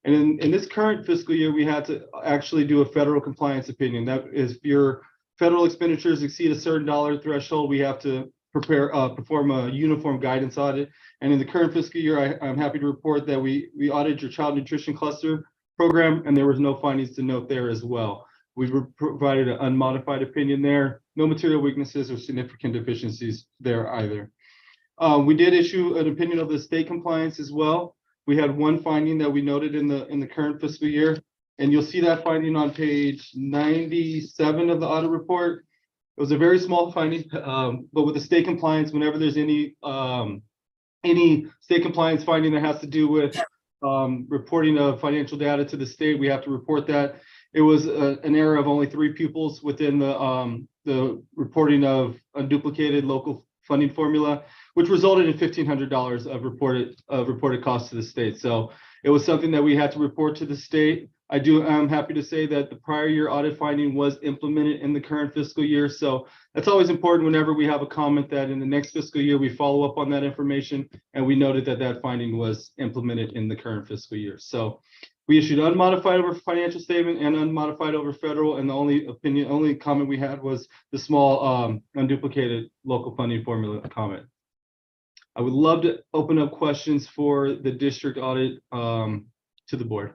And in this current fiscal year, we had to actually do a federal compliance opinion. That is, if your federal expenditures exceed a certain dollar threshold, we have to perform a uniform guidance audit. And in the current fiscal year, I'm happy to report that we audited your child nutrition cluster program, and there was no findings to note there as well. We provided an unmodified opinion there. No material weaknesses or significant deficiencies there either. We did issue an opinion of the state compliance as well. We had one finding that we noted in the current fiscal year, and you'll see that finding on page 97 of the audit report. It was a very small finding, but with the state compliance, whenever there's any state compliance finding that has to do with reporting of financial data to the state, we have to report that. It was an error of only 3 pupils within the reporting of unduplicated local funding formula, which resulted in $1,500 of reported costs to the state. So it was something that we had to report to the state. I'm happy to say that the prior year audit finding was implemented in the current fiscal year. So that's always important whenever we have a comment that in the next fiscal year, we follow up on that information. And we noted that that finding was implemented in the current fiscal year. So we issued unmodified over financial statement and unmodified over federal. And the only comment we had was the small unduplicated local funding formula comment. I would love to open up questions for the district audit to the board.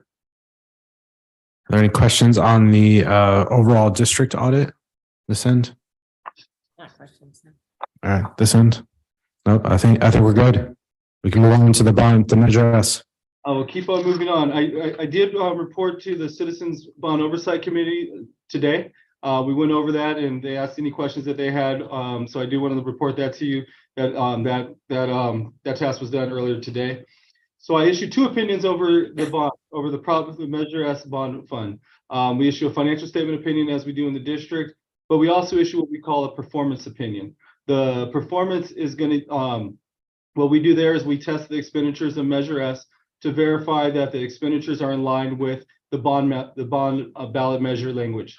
Are there any questions on the overall district audit? This end? Not questions. No. All right, this end? Nope, I think we're good. We can move on to the Measure S. I will keep on moving on. I did report to the Citizens Bond Oversight Committee today. We went over that and they asked any questions that they had. So I do want to report that to you, that task was done earlier today. So I issued 2 opinions over the bond, over the Measure S bond fund. We issue a financial statement opinion as we do in the district, but we also issue what we call a performance opinion. The performance is going to, what we do there is we test the expenditures of Measure S to verify that the expenditures are in line with the bond ballot measure language.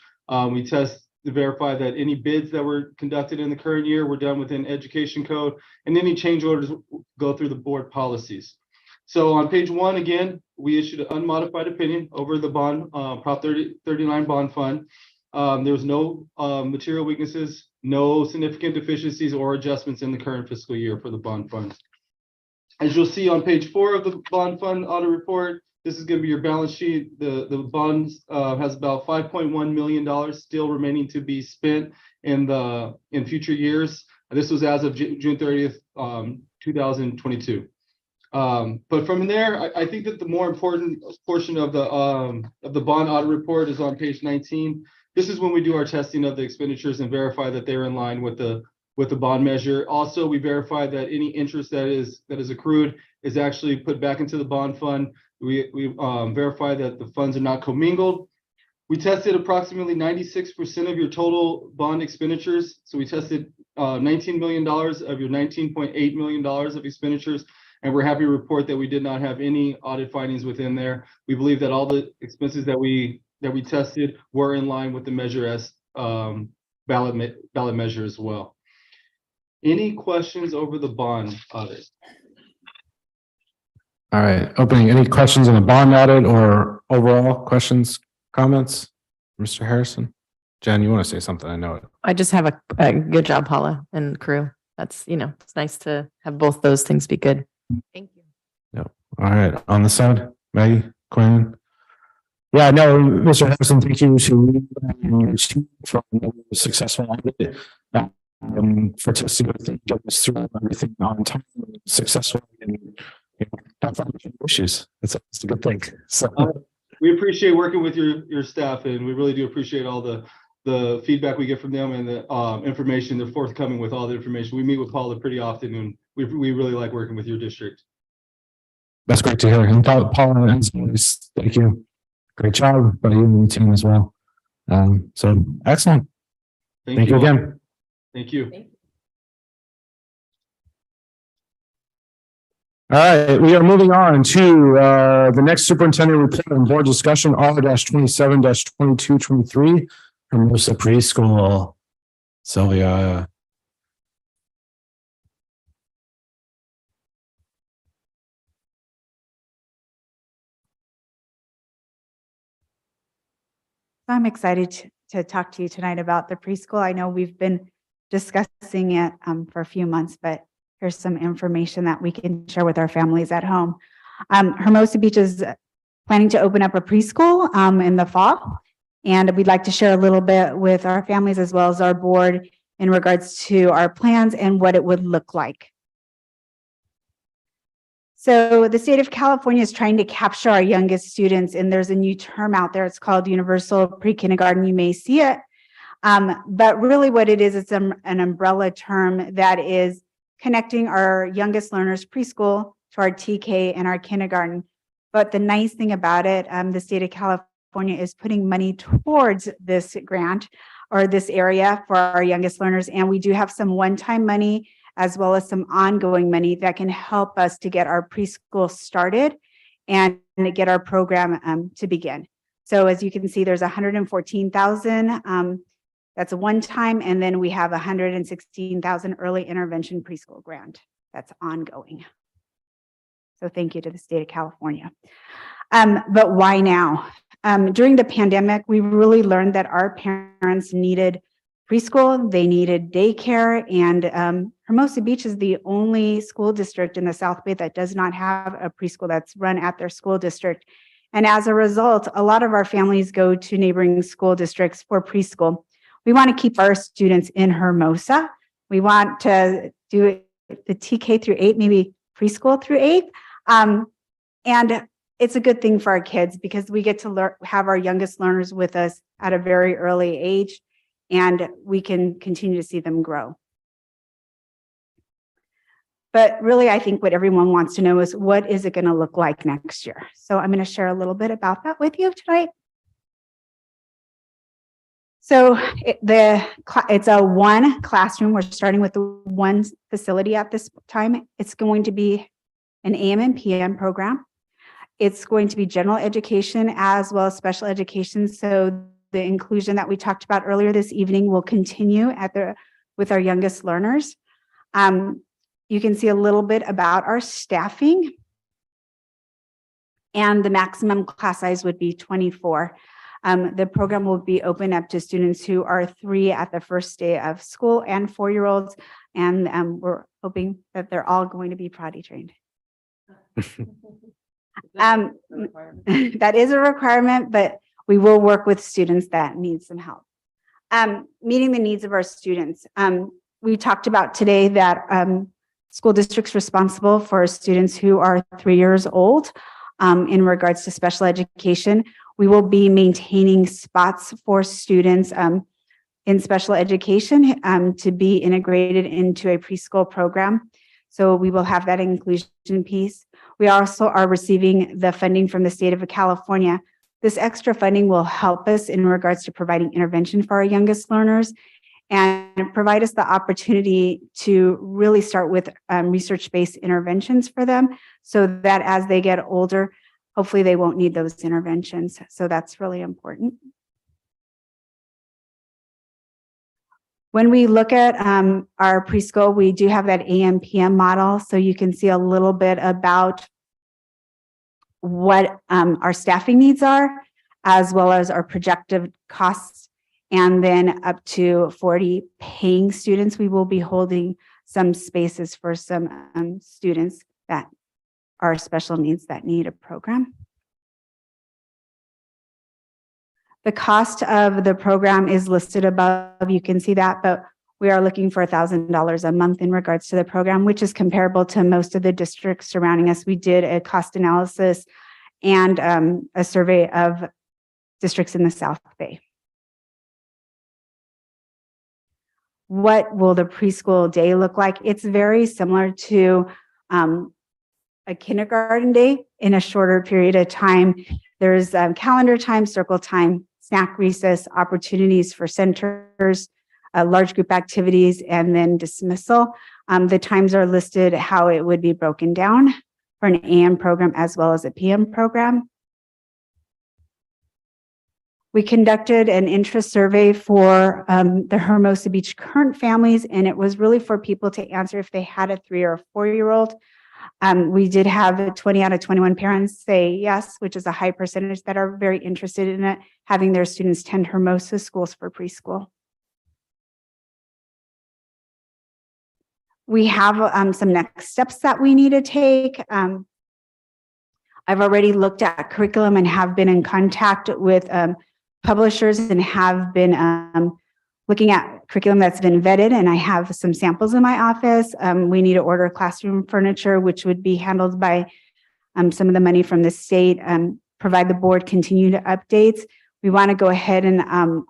We test to verify that any bids that were conducted in the current year were done within education code, and any change orders go through the board policies. So on page 1, again, we issued an unmodified opinion over the bond, Prop 39 bond fund. There was no material weaknesses, no significant deficiencies or adjustments in the current fiscal year for the bond fund. As you'll see on page 4 of the bond fund audit report, this is going to be your balance sheet. The bonds has about $5.1 million still remaining to be spent in future years. This was as of June 30th, 2022. But from there, I think that the more important portion of the bond audit report is on page 19. This is when we do our testing of the expenditures and verify that they're in line with the bond measure. Also, we verify that any interest that is accrued is actually put back into the bond fund. We verify that the funds are not commingled. We tested approximately 96% of your total bond expenditures. So we tested $19 million of your $19.8 million of expenditures. And we're happy to report that we did not have any audit findings within there. We believe that all the expenses that we tested were in line with the Measure S ballot measure as well. Any questions over the bond audit? All right, opening any questions on the bond audit or overall questions, comments? Mr. Harrison? Jen, you want to say something? I know it. I just have a good job, Paula and crew. That's, it's nice to have both those things be good. Thank you. No. All right, on the side, Maggie, Quinn. Yeah, no, Mr. Harrison, thank you to for a successful audit. for testing everything, get us through everything on time, successfully, and have fun with issues. That's a good thing. So We appreciate working with your staff, and we really do appreciate all the feedback we get from them and the information. They're forthcoming with all the information. We meet with Paula pretty often, and we really like working with your district. that's great to hear. And Paula, as always, thank you. Great job by you and the team as well. So excellent. Thank you all. again. Thank you. All right, we are moving on to the next superintendent report and board discussion, R-27-2223, Hermosa Preschool. Sylvia. I'm excited to talk to you tonight about the preschool. I know we've been discussing it for a few months, but here's some information that we can share with our families at home. Hermosa Beach is planning to open up a preschool in the fall, and we'd like to share a little bit with our families as well as our board in regards to our plans and what it would look like. So the state of California is trying to capture our youngest students, and there's a new term out there. It's called universal pre-kindergarten. You may see it, but really what it is, it's an umbrella term that is connecting our youngest learners preschool to our TK and our kindergarten. But the nice thing about it, the state of California is putting money towards this grant or this area for our youngest learners. And we do have some one-time money as well as some ongoing money that can help us to get our preschool started and get our program to begin. So as you can see, there's 114,000. That's a one-time, and then we have 116,000 early intervention preschool grant that's ongoing. So thank you to the state of California. But why now? During the pandemic, we really learned that our parents needed preschool, they needed daycare, and Hermosa Beach is the only school district in the South Bay that does not have a preschool that's run at their school district. And as a result, a lot of our families go to neighboring school districts for preschool. We want to keep our students in Hermosa. We want to do the TK through 8, maybe preschool through 8. And it's a good thing for our kids because we get to have our youngest learners with us at a very early age, and we can continue to see them grow. But really, I think what everyone wants to know is what is it going to look like next year? So I'm going to share a little bit about that with you tonight. So it's a one classroom. We're starting with the one facility at this time. It's going to be an AM and PM program. It's going to be general education as well as special education. So the inclusion that we talked about earlier this evening will continue with our youngest learners. You can see a little bit about our staffing. And the maximum class size would be 24. The program will be open up to students who are 3 at the first day of school and 4-year-olds. And we're hoping that they're all going to be potty trained. That is a requirement, but we will work with students that need some help. Meeting the needs of our students. We talked about today that school districts responsible for students who are 3 years old in regards to special education. We will be maintaining spots for students in special education to be integrated into a preschool program. So we will have that inclusion piece. We also are receiving the funding from the state of California. This extra funding will help us in regards to providing intervention for our youngest learners and provide us the opportunity to really start with research-based interventions for them so that as they get older, hopefully they won't need those interventions. So that's really important. When we look at our preschool, we do have that AM/PM model. So you can see a little bit about what our staffing needs are, as well as our projected costs. And then up to 40 paying students, we will be holding some spaces for some students that are special needs that need a program. The cost of the program is listed above. You can see that, but We are looking for $1,000 a month in regards to the program, which is comparable to most of the districts surrounding us. We did a cost analysis and a survey of districts in the South Bay. What will the preschool day look like? It's very similar to a kindergarten day in a shorter period of time. There's calendar time, circle time, snack recess, opportunities for centers, large group activities, and then dismissal. The times are listed how it would be broken down for an AM program as well as a PM program. We conducted an interest survey for the Hermosa Beach current families, and it was really for people to answer if they had a 3 or a 4-year-old. We did have 20 out of 21 parents say yes, which is a high percentage that are very interested in it, having their students attend Hermosa schools for preschool. We have some next steps that we need to take. I've already looked at curriculum and have been in contact with publishers and have been looking at curriculum that's been vetted, and I have some samples in my office. We need to order classroom furniture, which would be handled by some of the money from the state, provide the board continued updates. We want to go ahead and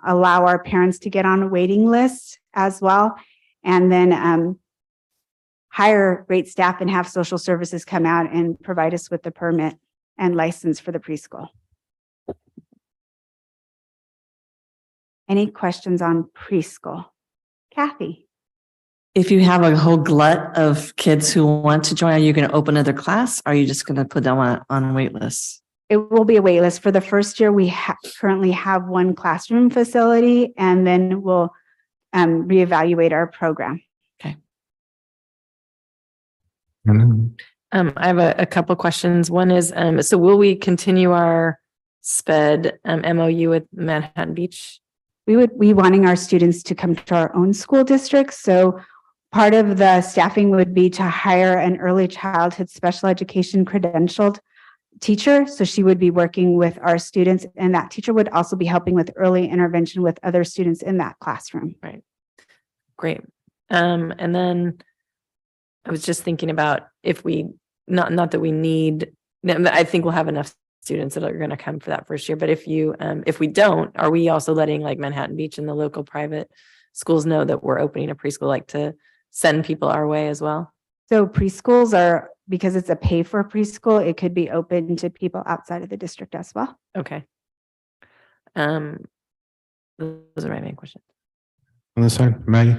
allow our parents to get on a waiting list as well, and then hire great staff and have social services come out and provide us with the permit and license for the preschool. Any questions on preschool? Kathy? If you have a whole glut of kids who want to join, are you going to open another class? Or are you just going to put them on wait lists? It will be a wait list. For the first year, we currently have 1 classroom facility, and then we'll reevaluate our program. Okay. I have a couple questions. One is, so will we continue our SPED MOU with Manhattan Beach? We would be wanting our students to come to our own school districts. So part of the staffing would be to hire an early childhood special education credentialed teacher. So she would be working with our students, and that teacher would also be helping with early intervention with other students in that classroom. Right. Great. And then I was just thinking about if we, not that we need, I think we'll have enough students that are going to come for that first year. But if we don't, are we also letting like Manhattan Beach and the local private schools know that we're opening a preschool, like to send people our way as well? So preschools are, because it's a pay for preschool, it could be open to people outside of the district as well. Okay. Those are my main questions. On this side, Maggie?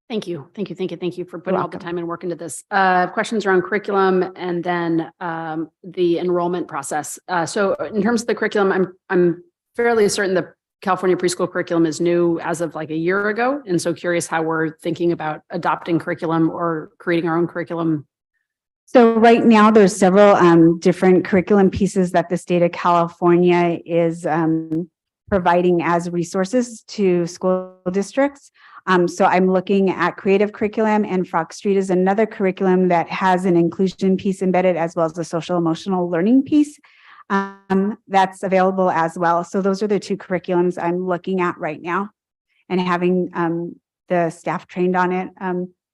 Thank you for putting all the welcome. time and work into this. Questions around curriculum and then the enrollment process. So in terms of the curriculum, I'm fairly certain the California preschool curriculum is new as of like a year ago. And so curious how we're thinking about adopting curriculum or creating our own curriculum. So right now there's several different curriculum pieces that the state of California is providing as resources to school districts. So I'm looking at creative curriculum, and Frog Street is another curriculum that has an inclusion piece embedded as well as the social emotional learning piece that's available as well. So those are the 2 curriculums I'm looking at right now, and having the staff trained on it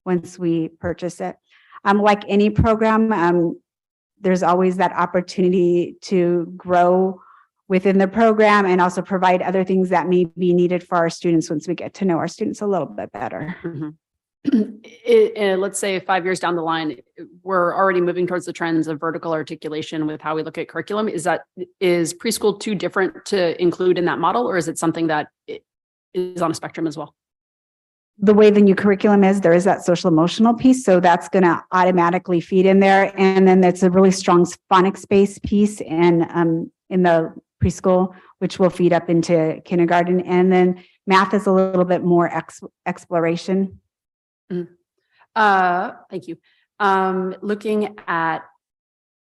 once we purchase it. Like any program, there's always that opportunity to grow within the program and also provide other things that may be needed for our students once we get to know our students a little bit better. Mm-hmm. Let's say 5 years down the line, we're already moving towards the trends of vertical articulation with how we look at curriculum. Is preschool too different to include in that model, or is it something that is on a spectrum as well? The way the new curriculum is, there is that social emotional piece. So that's going to automatically feed in there. And then that's a really strong phonics based piece and in the preschool, which will feed up into kindergarten. And then math is a little bit more exploration. Thank you. Looking at,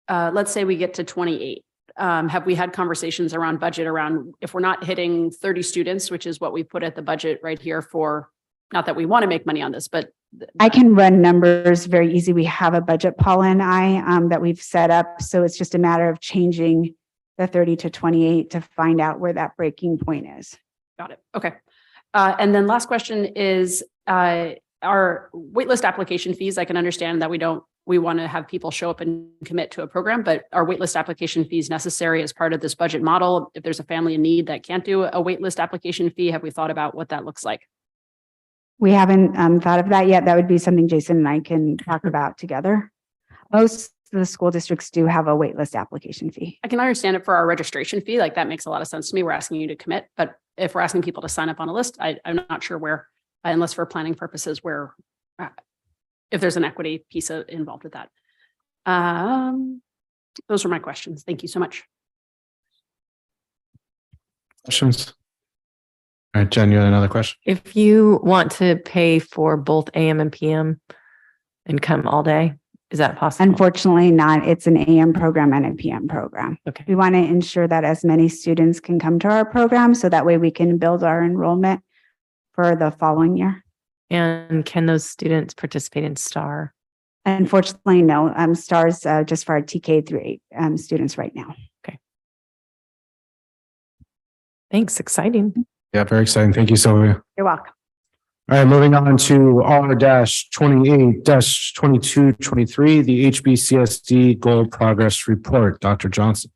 let's say we get to 28. Have we had conversations around budget around if we're not hitting 30 students, which is what we put at the budget right here for, not that we want to make money on this, but I can run numbers very easy. We have a budget, Paula and I, that we've set up. So it's just a matter of changing the 30 to 28 to find out where that breaking point is. Got it. Okay. And then last question is, our waitlist application fees. I can understand that we want to have people show up and commit to a program, but are waitlist application fees necessary as part of this budget model? If there's a family in need that can't do a waitlist application fee, have we thought about what that looks like? We haven't thought of that yet. That would be something Jason and I can talk about together. Most of the school districts do have a waitlist application fee. I can understand it for our registration fee. Like that makes a lot of sense to me. We're asking you to commit, but if we're asking people to sign up on a list, I'm not sure where, unless for planning purposes, where, if there's an equity piece involved with that. Those are my questions. Thank you so much. Questions? All right, Jen, you had another question? If you want to pay for both AM and PM and come all day, is that possible? Unfortunately not. It's an AM program and a PM program. Okay. We want to ensure that as many students can come to our program so that way we can build our enrollment for the following year. And can those students participate in STAR? Unfortunately, no. STARS just for our TK through 8 students right now. Thanks. Exciting. Yeah, very exciting. Thank you, Sylvia. You're welcome. All right, moving on to R-28-2223, the HBCSD Goal Progress Report. Dr. Johnson.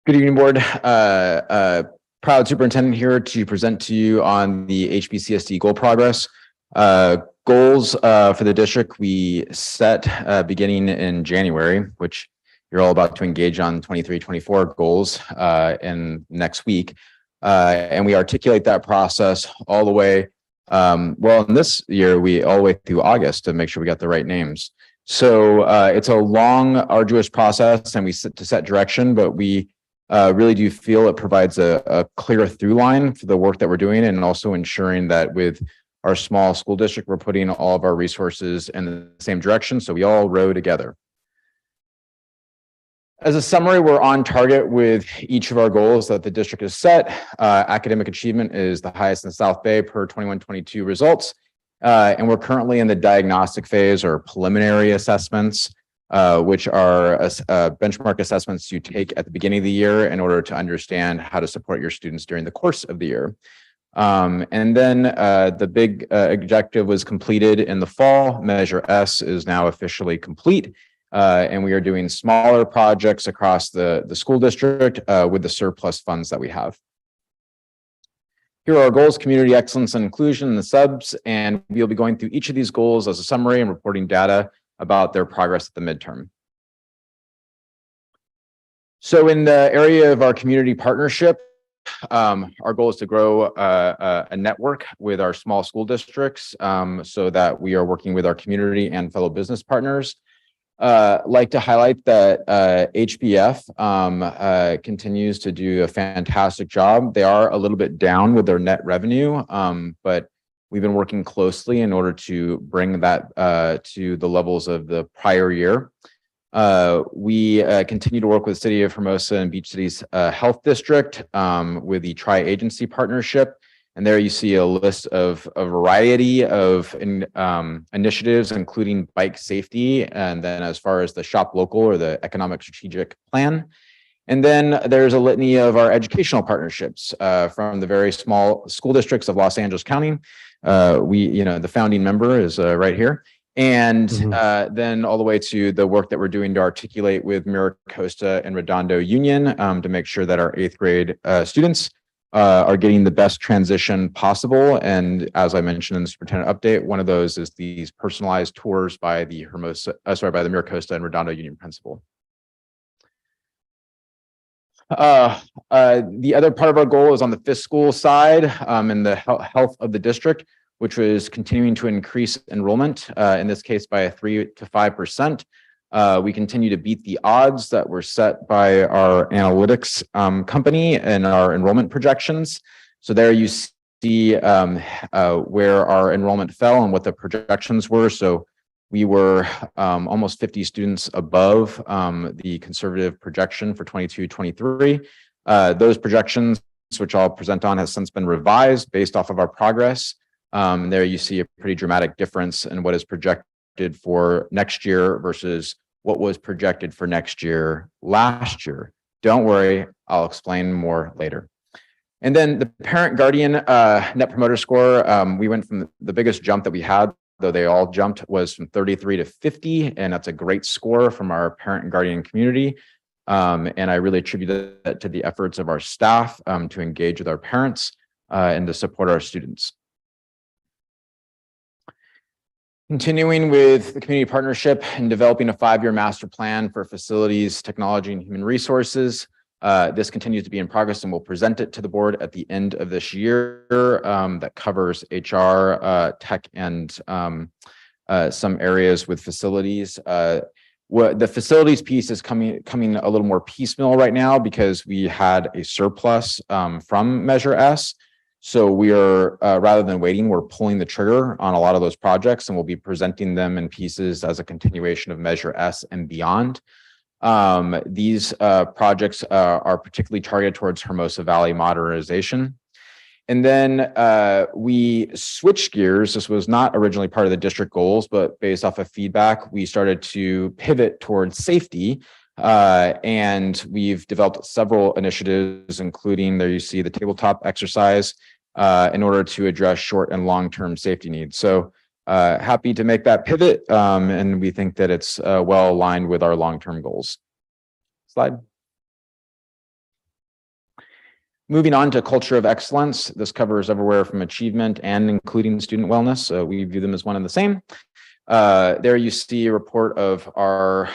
Good evening, board. Proud superintendent here to present to you on the HBCSD goal progress. Goals for the district we set beginning in January, which you're all about to engage on 23-24 goals in next week. And we articulate that process all the way, well, in this year, we all the way through August to make sure we got the right names. So it's a long, arduous process and we set direction, but we really do feel it provides a clear through line for the work that we're doing and also ensuring that with our small school district, we're putting all of our resources in the same direction. So we all row together. As a summary, we're on target with each of our goals that the district has set. Academic achievement is the highest in the South Bay per 21-22 results. And we're currently in the diagnostic phase or preliminary assessments, which are benchmark assessments you take at the beginning of the year in order to understand how to support your students during the course of the year. And then the big objective was completed in the fall. Measure S is now officially complete. And we are doing smaller projects across the school district with the surplus funds that we have. Here are our goals: community excellence and inclusion in the subs, and we'll be going through each of these goals as a summary and reporting data about their progress at the midterm. So in the area of our community partnership, our goal is to grow a network with our small school districts so that we are working with our community and fellow business partners. Like to highlight that HBF continues to do a fantastic job. They are a little bit down with their net revenue, but we've been working closely in order to bring that to the levels of the prior year. We continue to work with the City of Hermosa and Beach Cities Health District with the tri-agency partnership. And there you see a list of a variety of initiatives, including bike safety, and then as far as the shop local or the economic strategic plan. And then there's a litany of our educational partnerships from the very small school districts of Los Angeles County. The founding member is right here. And then all the way to the work that we're doing to articulate with MiraCosta and Redondo Union to make sure that our 8th grade students are getting the best transition possible. And as I mentioned in the superintendent update, one of those is these personalized tours by the by the MiraCosta and Redondo Union principal. The other part of our goal is on the fiscal side in the health of the district, which was continuing to increase enrollment, in this case by 3 to 5%. We continue to beat the odds that were set by our analytics company and our enrollment projections. So there you see where our enrollment fell and what the projections were. So we were almost 50 students above the conservative projection for 22-23. Those projections, which I'll present on, has since been revised based off of our progress. There you see a pretty dramatic difference in what is projected for next year versus what was projected for next year last year. Don't worry, I'll explain more later. And then the parent guardian net promoter score, we went from the biggest jump that we had, though they all jumped, was from 33 to 50. And that's a great score from our parent and guardian community. And I really attribute that to the efforts of our staff to engage with our parents and to support our students. Continuing with the community partnership and developing a 5-year master plan for facilities, technology, and human resources. This continues to be in progress, and we'll present it to the board at the end of this year. That covers HR, tech, and some areas with facilities. The facilities piece is coming a little more piecemeal right now because we had a surplus from Measure S. So we are, rather than waiting, we're pulling the trigger on a lot of those projects, and we'll be presenting them in pieces as a continuation of Measure S and beyond. These projects are particularly targeted towards Hermosa Valley modernization. And then we switched gears. This was not originally part of the district goals, but based off of feedback, we started to pivot towards safety. And we've developed several initiatives, including there you see the tabletop exercise in order to address short and long-term safety needs. So happy to make that pivot. And we think that it's well aligned with our long-term goals. Slide. Moving on to culture of excellence. This covers everywhere from achievement and including student wellness. So we view them as one and the same. There you see a report of our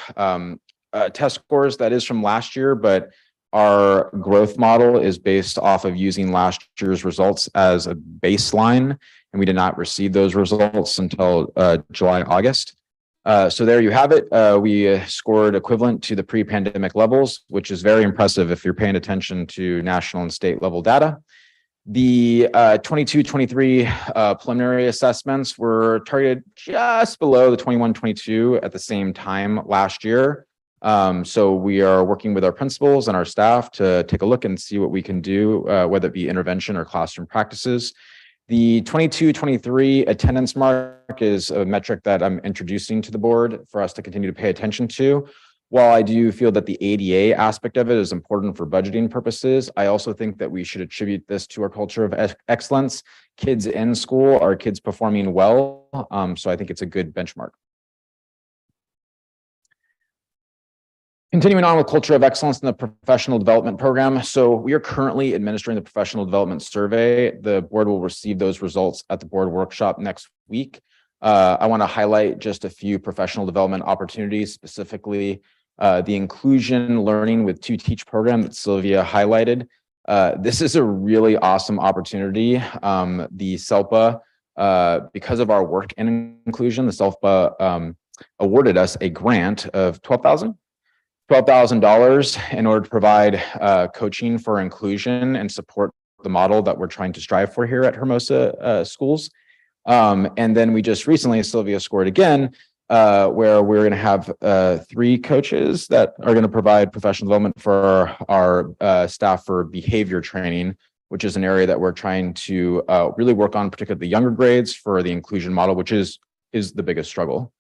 test scores. That is from last year, but our growth model is based off of using last year's results as a baseline, and we did not receive those results until July, August. So there you have it. We scored equivalent to the pre-pandemic levels, which is very impressive if you're paying attention to national and state level data. The 22-23 preliminary assessments were targeted just below the 21-22 at the same time last year. So we are working with our principals and our staff to take a look and see what we can do, whether it be intervention or classroom practices. The 22-23 attendance mark is a metric that I'm introducing to the board for us to continue to pay attention to. While I do feel that the ADA aspect of it is important for budgeting purposes, I also think that we should attribute this to our culture of excellence. Kids in school are kids performing well, so I think it's a good benchmark. Continuing on with culture of excellence in the professional development program. So we are currently administering the professional development survey. The board will receive those results at the board workshop next week. I want to highlight just a few professional development opportunities, specifically the inclusion learning with 2 Teach program that Sylvia highlighted. This is a really awesome opportunity. The SELPA, because of our work in inclusion, the SELPA awarded us a grant of $12,000 in order to provide coaching for inclusion and support the model that we're trying to strive for here at Hermosa schools. And then we just recently, Sylvia scored again, where we're going to have 3 coaches that are going to provide professional development for our staff for behavior training, which is an area that we're trying to really work on, particularly the younger grades for the inclusion model, which is the biggest struggle.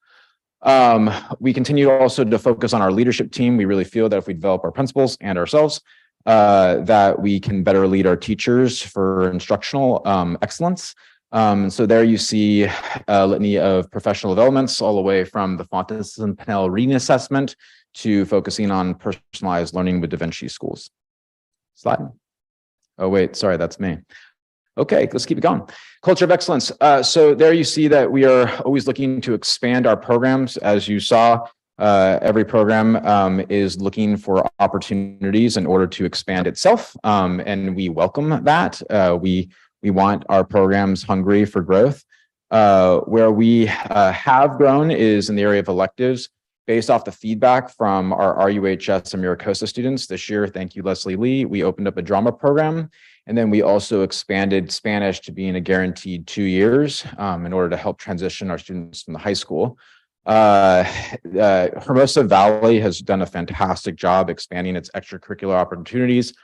We continue also to focus on our leadership team. We really feel that if we develop our principals and ourselves, that we can better lead our teachers for instructional excellence. So there you see a litany of professional developments all the way from the Fontes and Pinnell reading assessment to focusing on personalized learning with Da Vinci schools. Slide. Oh, wait, sorry, that's me. Okay, let's keep it going. Culture of excellence. So there you see that we are always looking to expand our programs. As you saw, every program is looking for opportunities in order to expand itself. And we welcome that. We want our programs hungry for growth. Where we have grown is in the area of electives. Based off the feedback from our RUHS and Maricosa students this year, thank you, Leslie Lee, we opened up a drama program. And then we also expanded Spanish to being a guaranteed 2 years in order to help transition our students from the high school. Hermosa Valley has done a fantastic job expanding its extracurricular opportunities.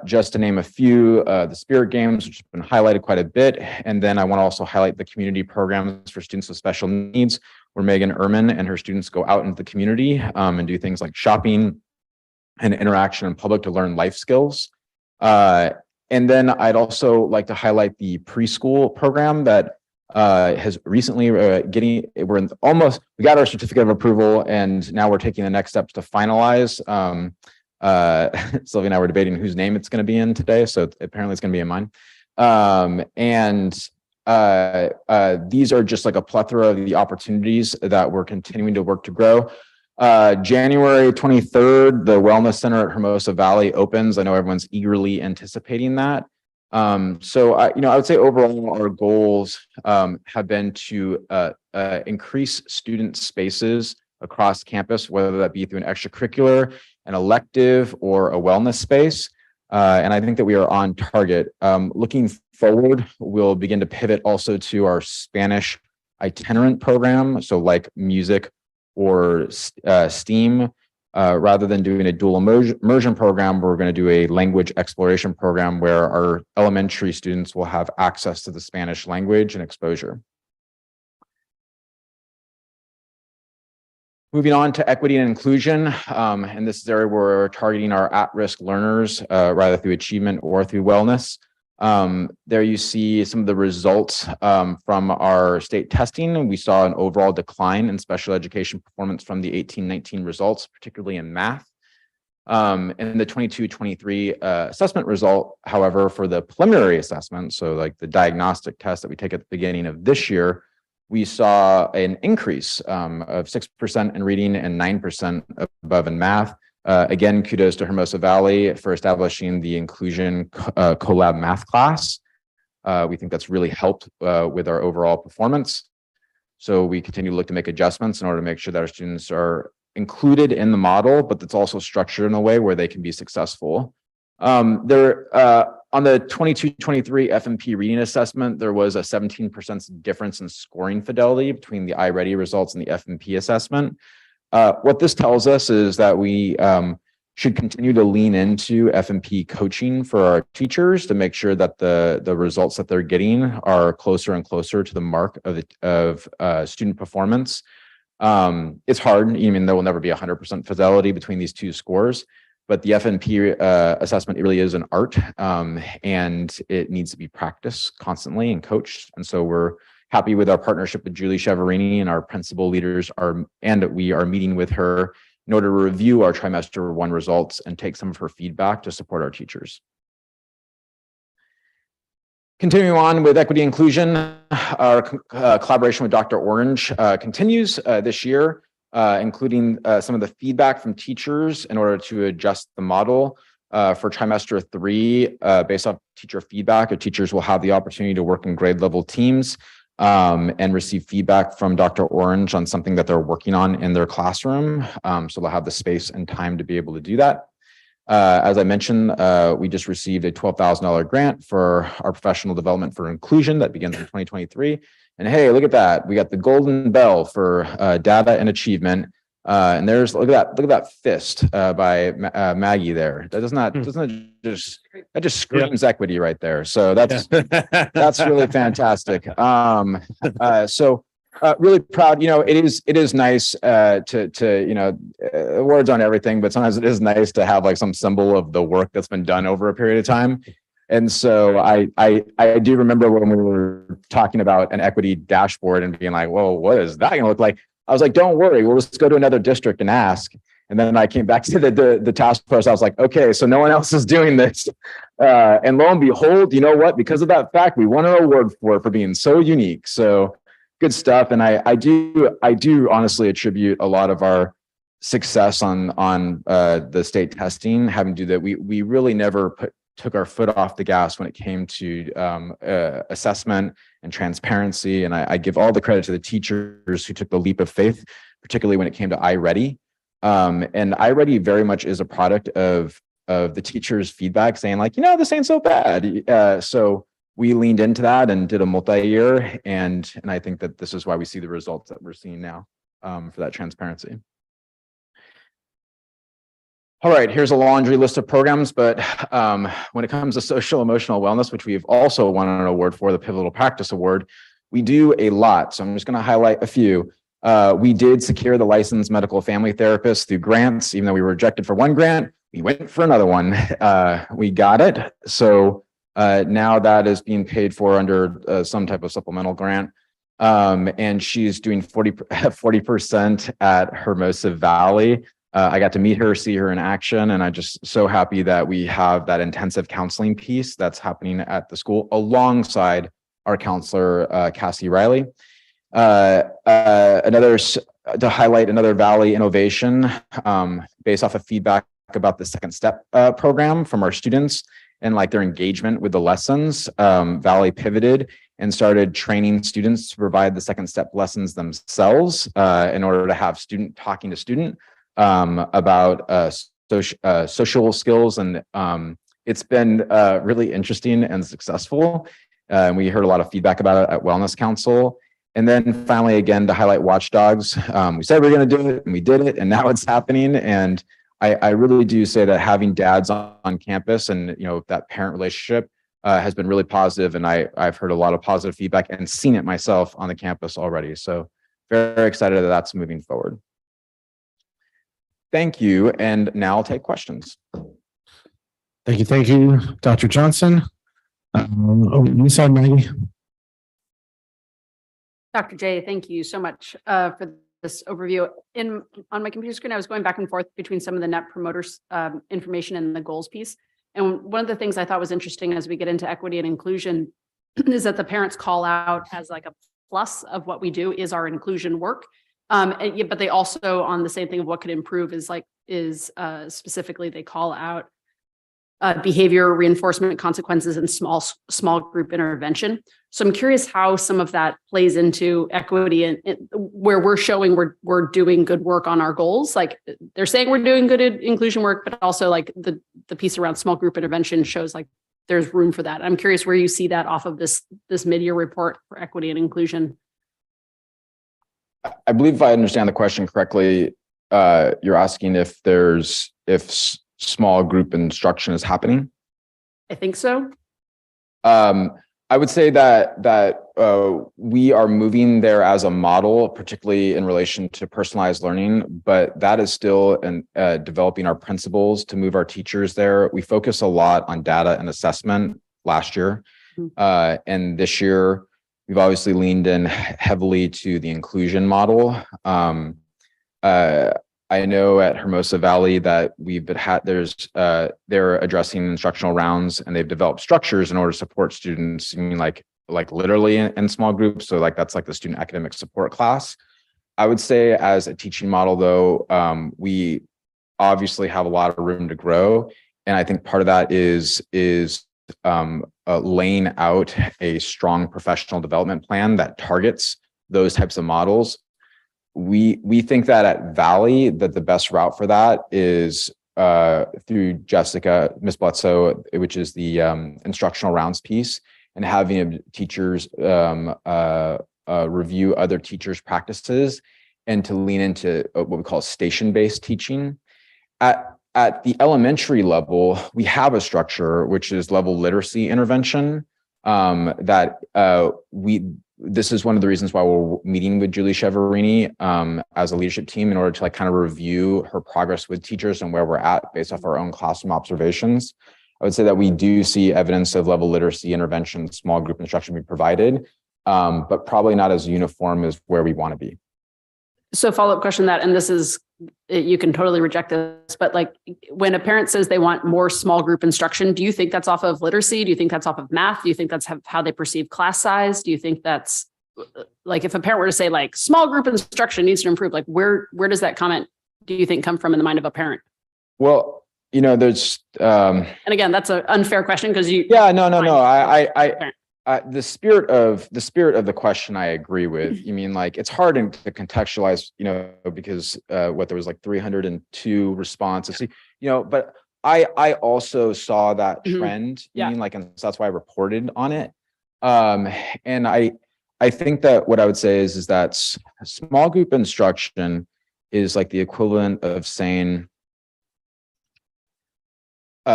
Just to name a few, the Spirit Games, which have been highlighted quite a bit. And then I want to also highlight the community programs for students with special needs, where Megan Ehrman and her students go out into the community and do things like shopping and interaction in public to learn life skills. And then I'd also like to highlight the preschool program that has recently we got our certificate of approval, and now we're taking the next steps to finalize. Sylvia and I were debating whose name it's going to be in today, so apparently it's going to be in mine. These are just like a plethora of the opportunities that we're continuing to work to grow. January 23rd, the Wellness Center at Hermosa Valley opens. I know everyone's eagerly anticipating that. So I would say overall our goals have been to increase student spaces across campus, whether that be through an extracurricular, an elective, or a wellness space. And I think that we are on target. Looking forward, we'll begin to pivot also to our Spanish itinerant program. So like music or STEAM, rather than doing a dual immersion program, we're going to do a language exploration program where our elementary students will have access to the Spanish language and exposure. Moving on to equity and inclusion, and this is area where we're targeting our at-risk learners, rather through achievement or through wellness. There you see some of the results from our state testing. We saw an overall decline in special education performance from the 18-19 results, particularly in math. And the 22-23 assessment result, however, for the preliminary assessment, so like the diagnostic test that we take at the beginning of this year, we saw an increase of 6% in reading and 9% above in math. Again, kudos to Hermosa Valley for establishing the inclusion collab math class. We think that's really helped with our overall performance. So we continue to look to make adjustments in order to make sure that our students are included in the model, but that's also structured in a way where they can be successful. On the 22-23 FMP reading assessment, there was a 17% difference in scoring fidelity between the iReady results and the FMP assessment. What this tells us is that we should continue to lean into FMP coaching for our teachers to make sure that the results that they're getting are closer and closer to the mark of student performance. It's hard, even there will never be 100% fidelity between these two scores. But the FNP assessment, it really is an art, and it needs to be practiced constantly and coached. And so we're happy with our partnership with Julie Cheverini, and our principal leaders we are meeting with her in order to review our trimester 1 results and take some of her feedback to support our teachers. Continuing on with equity inclusion, our collaboration with Dr. Orange continues this year. Including some of the feedback from teachers in order to adjust the model for trimester 3 based off teacher feedback. Our teachers will have the opportunity to work in grade level teams and receive feedback from Dr. Orange on something that they're working on in their classroom. So they'll have the space and time to be able to do that. As I mentioned, we just received a $12,000 grant for our professional development for inclusion that begins in 2023. And hey, look at that. We got the golden bell for data and achievement. And there's, look at that fist by Maggie there. That just screams equity right there. So that's, that's really fantastic. Really proud, it is nice to words on everything, but sometimes it is nice to have like some symbol of the work that's been done over a period of time. And so I do remember when we were talking about an equity dashboard and being like, whoa, what is that going to look like? I was like, don't worry, we'll just go to another district and ask. And then I came back to the task force. I was like, okay, so no one else is doing this. And lo and behold, you know what? Because of that fact, we won an award for being so unique. So good stuff. And I do honestly attribute a lot of our success on the state testing having to do that. We really never took our foot off the gas when it came to assessment and transparency. And I give all the credit to the teachers who took the leap of faith, particularly when it came to iReady. And iReady very much is a product of the teachers' feedback saying like, this ain't so bad. So we leaned into that and did a multi-year. And I think that this is why we see the results that we're seeing now for that transparency. All right, here's a laundry list of programs, but when it comes to social emotional wellness, which we've also won an award for, the Pivotal Practice Award, we do a lot. So I'm just going to highlight a few. We did secure the licensed medical family therapist through grants. Even though we were rejected for one grant, we went for another one. We got it. So now that is being paid for under some type of supplemental grant. And she's doing 40% at Hermosa Valley. I got to meet her, see her in action, and I'm just so happy that we have that intensive counseling piece that's happening at the school alongside our counselor, Cassie Riley. To highlight another Valley innovation based off of feedback about the Second Step program from our students and like their engagement with the lessons. Valley pivoted and started training students to provide the Second Step lessons themselves in order to have student talking to student about social skills. And it's been really interesting and successful. We heard a lot of feedback about it at Wellness Council. And then finally, again, to highlight Watchdogs, we said we were going to do it and we did it, and now it's happening. And I really do say that having dads on campus and, you know, that parent relationship has been really positive. And I've heard a lot of positive feedback and seen it myself on the campus already. So very excited that that's moving forward. Thank you. And now I'll take questions. Thank you, Dr. Johnson. Over to you, side, Maggie. Dr. J, thank you so much for this overview. On my computer screen, I was going back and forth between some of the Net Promoters information and the goals piece. And one of the things I thought was interesting as we get into equity and inclusion is that the parents call out as like a plus of what we do is our inclusion work. But they also, on the same thing of what could improve, is specifically they call out behavior reinforcement consequences and small group intervention. So I'm curious how some of that plays into equity and where we're showing we're doing good work on our goals. Like they're saying we're doing good inclusion work, but also like the piece around small group intervention shows like there's room for that. I'm curious where you see that off of this mid-year report for equity and inclusion. I believe if I understand the question correctly, you're asking if small group instruction is happening. I think so. I would say that we are moving there as a model, particularly in relation to personalized learning, but that is still in developing our principles to move our teachers there. We focus a lot on data and assessment last year. And this year, we've obviously leaned in heavily to the inclusion model. I know at Hermosa Valley that they're addressing instructional rounds and they've developed structures in order to support students, I mean, like literally in small groups. So like that's like the student academic support class. I would say as a teaching model though, we obviously have a lot of room to grow. And I think part of that is laying out a strong professional development plan that targets those types of models. We think that at Valley that the best route for that is through Jessica, Ms. Bledsoe, which is the instructional rounds piece, and having teachers review other teachers' practices and to lean into what we call station-based teaching. At the elementary level, we have a structure which is level literacy intervention this is one of the reasons why we're meeting with Julie Cheverini as a leadership team in order to like kind of review her progress with teachers and where we're at based off our own classroom observations. I would say that we do see evidence of level literacy intervention, small group instruction being provided, but probably not as uniform as where we want to be. So follow-up question that, and this is, you can totally reject this, but like when a parent says they want more small group instruction, do you think that's off of literacy? Do you think that's off of math? Do you think that's how they perceive class size? Do you think that's like, if a parent were to say like small group instruction needs to improve, like where does that comment, do you think, come from in the mind of a parent? Well, you know, there's, and again, that's an unfair question because you. Yeah, no. The spirit of the question, I agree with. You mean like it's hard to contextualize, you know, because there was like 302 responses, you know, but I also saw that trend. You mean like, and so that's why I reported on it. And I think that what I would say is that small group instruction is like the equivalent of saying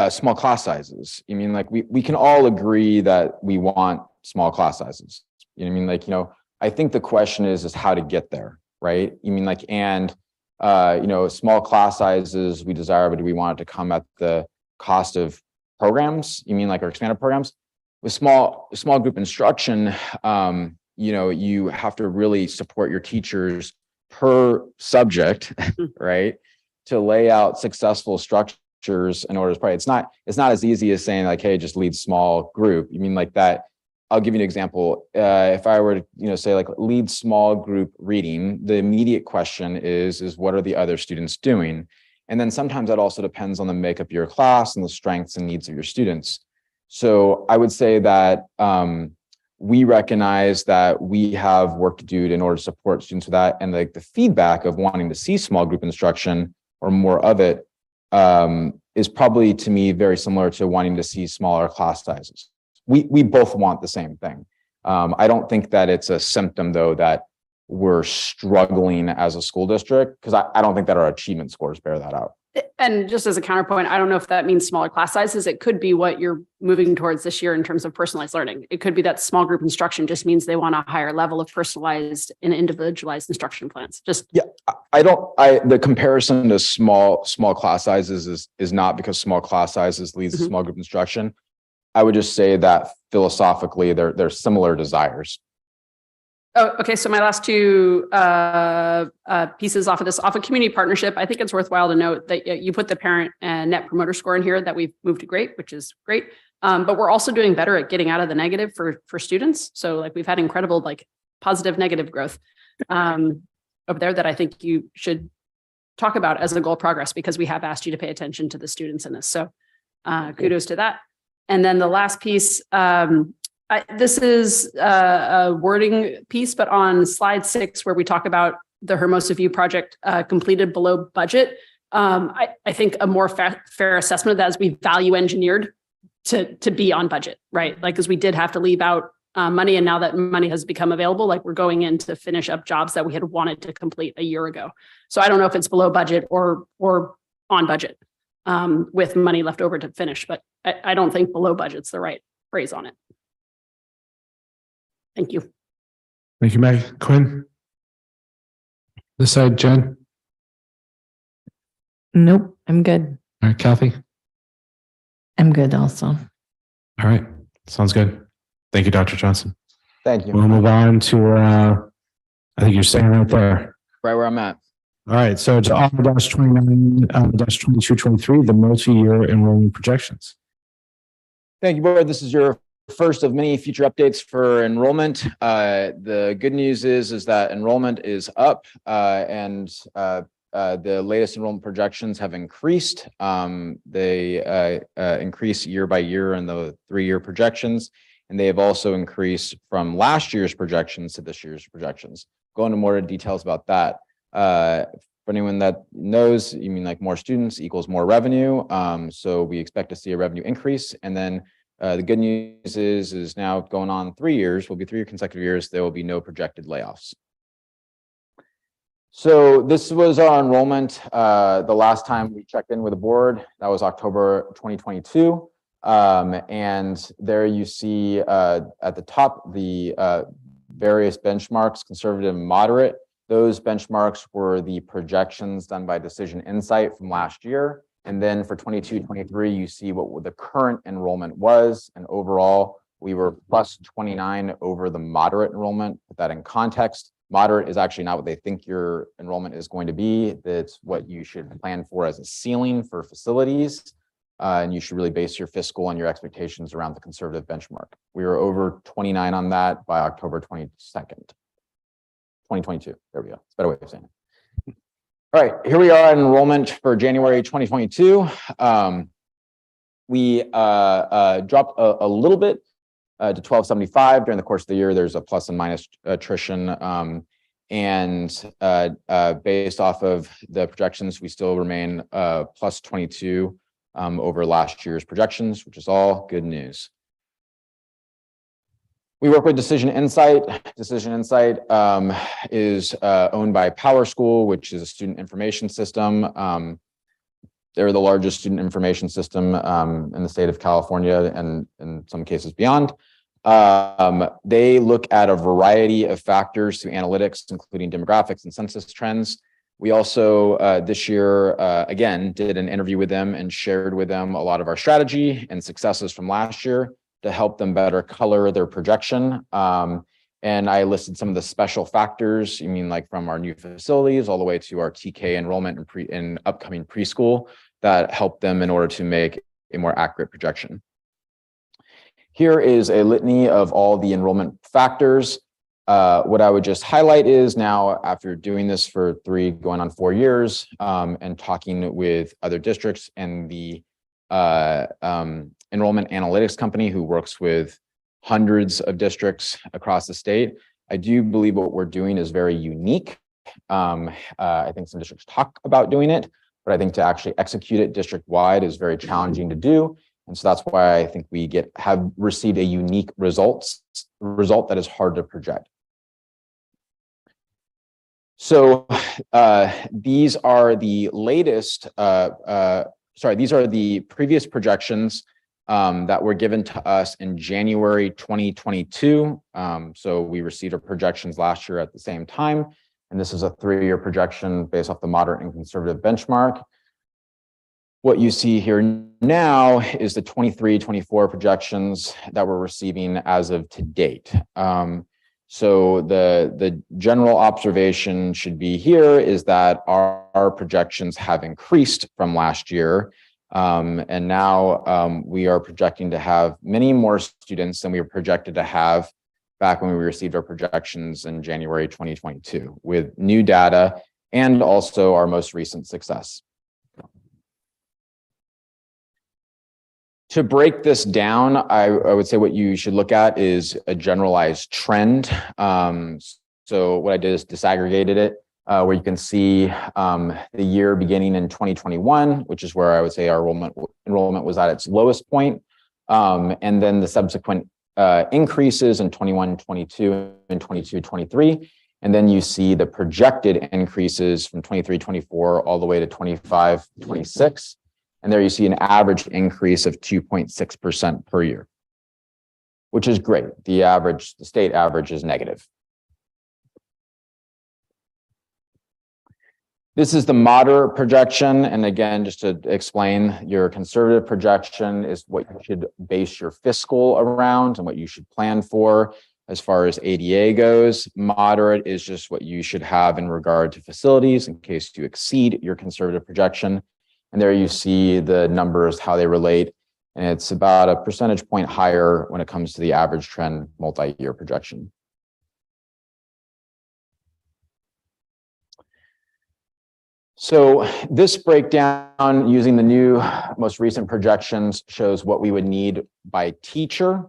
small class sizes. I mean, like we can all agree that we want small class sizes. You know what I mean? Like, I think the question is how to get there, right? You mean like, and small class sizes we desire, but do we want it to come at the cost of programs? You mean like our expanded programs? With small group instruction, you have to really support your teachers per subject, right? To lay out successful structures in order to play. It's not as easy as saying like, hey, just lead small group. You mean like that? I'll give you an example. If I were to, say like lead small group reading, the immediate question is what are the other students doing? And then sometimes that also depends on the makeup of your class and the strengths and needs of your students. So I would say that we recognize that we have work to do in order to support students with that. And like the feedback of wanting to see small group instruction or more of it is probably to me very similar to wanting to see smaller class sizes. We both want the same thing. I don't think that it's a symptom though that we're struggling as a school district, because I don't think that our achievement scores bear that out. And just as a counterpoint, I don't know if that means smaller class sizes. It could be what you're moving towards this year in terms of personalized learning. It could be that small group instruction just means they want a higher level of personalized and individualized instruction plans. The comparison to small class sizes is not because small class sizes leads to small group instruction. I would just say that philosophically they're similar desires. Oh, okay. So my last two pieces off of community partnership, I think it's worthwhile to note that you put the parent and net promoter score in here that we've moved to great, which is great. But we're also doing better at getting out of the negative for students. So like we've had incredible like positive negative growth over there that I think you should talk about as a goal progress, because we have asked you to pay attention to the students in this. So kudos to that. And then the last piece, this is a wording piece, but on slide 6, where we talk about the Hermosa View project completed below budget, I think a more fair assessment of that is we value engineered to be on budget, right? Like, because we did have to leave out money, and now that money has become available, like we're going in to finish up jobs that we had wanted to complete a year ago. So I don't know if it's below budget or on budget with money left over to finish, but I don't think below budget's the right phrase on it. Thank you. Thank you, Meg. Quinn? This side, Jen? Nope, I'm good. All right, Kathy? I'm good also. All right, sounds good. Thank you, Dr. Johnson. Thank you. We'll move on to, I think you're staying right there. Right where I'm at. All right, so to R-29-2223, the multi-year enrollment projections. Thank you, board. This is your first of many future updates for enrollment. The good news is that enrollment is up and the latest enrollment projections have increased. They increase year by year in the 3-year projections, and they have also increased from last year's projections to this year's projections. Go into more details about that. For anyone that knows, you mean like more students equals more revenue. So we expect to see a revenue increase. And then the good news is now going on 3 years, will be 3 consecutive years, there will be no projected layoffs. So this was our enrollment. The last time we checked in with the board, that was October 2022. And there you see at the top, the various benchmarks, conservative and moderate. Those benchmarks were the projections done by Decision Insight from last year. And then for 22-23, you see what the current enrollment was. And overall, we were plus 29 over the moderate enrollment. Put that in context. Moderate is actually not what they think your enrollment is going to be. That's what you should plan for as a ceiling for facilities. And you should really base your fiscal and your expectations around the conservative benchmark. We were over 29 on that by October 22nd. 2022. There we go. It's a better way of saying it. All right, here we are in enrollment for January 2022. We dropped a little bit to 1275 during the course of the year. There's a plus and minus attrition. And based off of the projections, we still remain plus 22 over last year's projections, which is all good news. We work with Decision Insight. Decision Insight is owned by PowerSchool, which is a student information system. they're the largest student information system in the state of California and in some cases beyond. They look at a variety of factors through analytics, including demographics and census trends. We also this year, again, did an interview with them and shared with them a lot of our strategy and successes from last year to help them better color their projection. And I listed some of the special factors, you mean like from our new facilities all the way to our TK enrollment in upcoming preschool that help them in order to make a more accurate projection. Here is a litany of all the enrollment factors. What I would just highlight is now after doing this for 3 going on 4 years and talking with other districts and the enrollment analytics company who works with hundreds of districts across the state, I do believe what we're doing is very unique. I think some districts talk about doing it, but I think to actually execute it district-wide is very challenging to do. And so that's why I think we have received a unique result that is hard to project. So these are the latest, these are the previous projections that were given to us in January 2022. So we received our projections last year at the same time. And this is a 3-year projection based off the moderate and conservative benchmark. What you see here now is the 23-24 projections that we're receiving as of to date. So the general observation should be here is that our projections have increased from last year. And now we are projecting to have many more students than we were projected to have back when we received our projections in January 2022 with new data and also our most recent success. To break this down, I would say what you should look at is a generalized trend. So what I did is disaggregated it, where you can see the year beginning in 2021, which is where I would say our enrollment was at its lowest point, and then the subsequent increases in 21, 22, and 22, 23. And then you see the projected increases from 23, 24 all the way to 25, 26. And there you see an average increase of 2.6% per year, which is great. The state average is negative. This is the moderate projection. And again, just to explain, your conservative projection is what you should base your fiscal around and what you should plan for as far as ADA goes. Moderate is just what you should have in regard to facilities in case you exceed your conservative projection. And there you see the numbers, how they relate. And it's about a percentage point higher when it comes to the average trend multi-year projection. So this breakdown using the new most recent projections shows what we would need by teacher.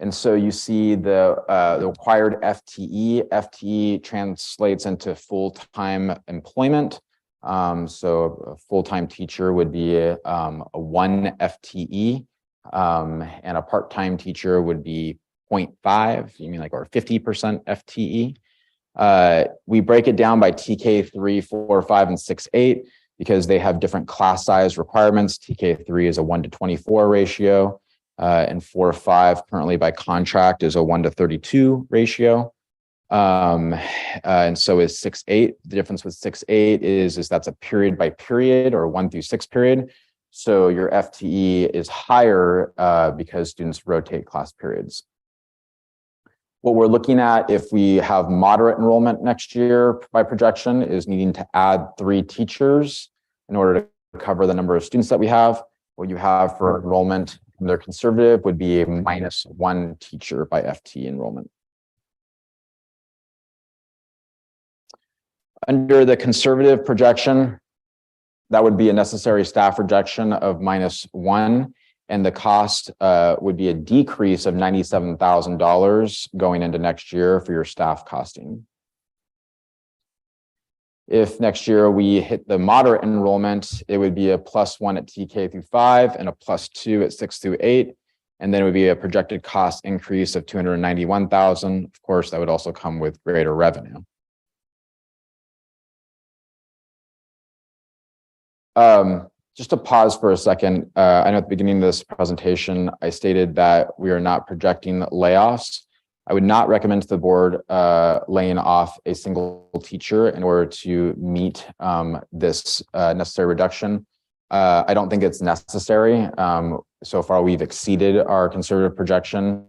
And so you see the required FTE. FTE translates into full-time employment. So a full-time teacher would be a 1 FTE, and a part-time teacher would be 0.5, you mean like, or 50% FTE. We break it down by TK 3, 4, 5, and 6, 8 because they have different class size requirements. TK 3 is a 1:24 ratio, and 4, 5 currently by contract is a 1:32 ratio. And so is 6, 8. The difference with 6, 8 is that's a period by period or 1 through 6 period. So your FTE is higher because students rotate class periods. What we're looking at if we have moderate enrollment next year by projection is needing to add 3 teachers in order to cover the number of students that we have. What you have for enrollment from their conservative would be a -1 teacher by FTE enrollment. Under the conservative projection, that would be a necessary staff rejection of -1, and the cost would be a decrease of $97,000 going into next year for your staff costing. If next year we hit the moderate enrollment, it would be a +1 at TK through 5 and a +2 at 6 through 8. And then it would be a projected cost increase of $291,000. Of course, that would also come with greater revenue. Just to pause for a second, I know at the beginning of this presentation, I stated that we are not projecting layoffs. I would not recommend to the board laying off a single teacher in order to meet this necessary reduction. I don't think it's necessary. So far, we've exceeded our conservative projection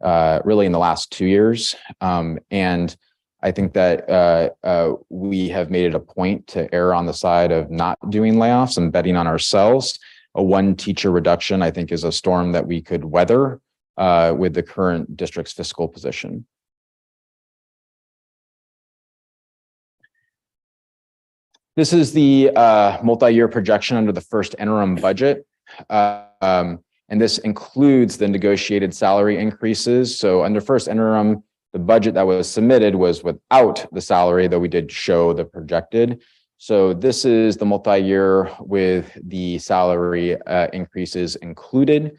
really in the last 2 years. And I think that we have made it a point to err on the side of not doing layoffs and betting on ourselves. A 1 teacher reduction, I think, is a storm that we could weather with the current district's fiscal position. This is the multi-year projection under the first interim budget. And this includes the negotiated salary increases. So under first interim, the budget that was submitted was without the salary, though we did show the projected. So this is the multi-year with the salary increases included.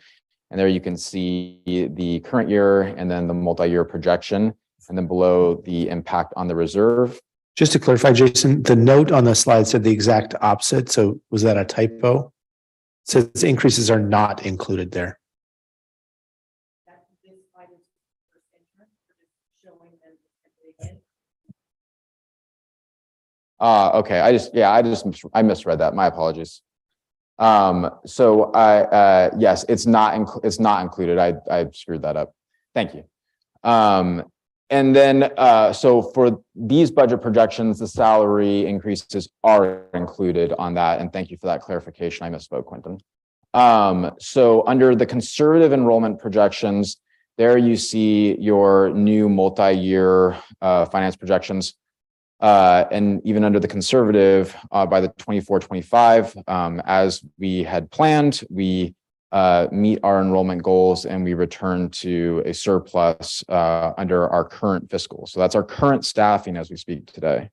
And there you can see the current year and then the multi-year projection, and then below the impact on the reserve. Just to clarify, Jason, the note on the slide said the exact opposite. So was that a typo? It says increases are not included there. Okay. I misread that. My apologies. So yes, it's not included. I screwed that up. Thank you. And then, so for these budget projections, the salary increases are included on that. And thank you for that clarification. I misspoke, Quentin. So under the conservative enrollment projections, there you see your new multi-year finance projections. And even under the conservative, by the 24-25, as we had planned, we meet our enrollment goals and we return to a surplus under our current fiscal. So that's our current staffing as we speak today.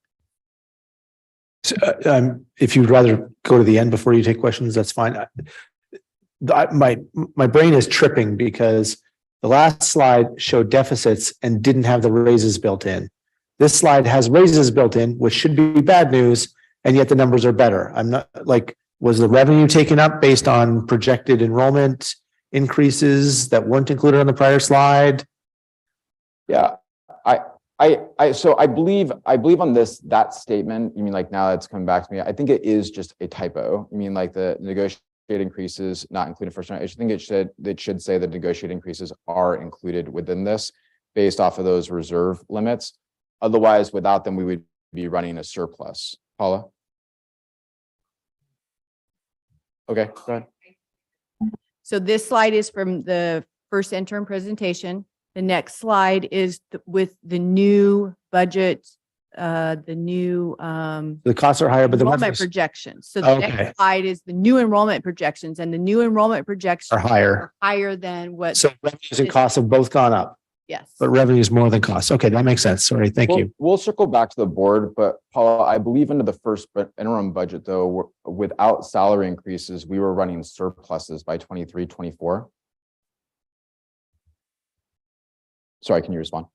So, if you'd rather go to the end before you take questions, that's fine. My brain is tripping because the last slide showed deficits and didn't have the raises built in. This slide has raises built in, which should be bad news, and yet the numbers are better. I'm not like, was the revenue taken up based on projected enrollment increases that weren't included on the prior slide? Yeah, so I believe on that statement, you mean like now it's coming back to me, I think it is just a typo. You mean like the negotiated increases not included first round? I think it should say the negotiated increases are included within this based off of those reserve limits. Otherwise, without them, we would be running a surplus. Paula? Okay, go ahead. So this slide is from the first interim presentation. The next slide is with the new budget, the new The costs are higher, but the enrollment revenues projections. So the Okay. next slide is the new enrollment projections, and the new enrollment projections are higher. higher than what, So revenues and costs have both gone up, yes. but revenues more than costs. Okay, that makes sense. Sorry, thank you. We'll circle back to the board, but Paula, I believe under the first interim budget, though, without salary increases, we were running surpluses by 23-24. Sorry, can you respond?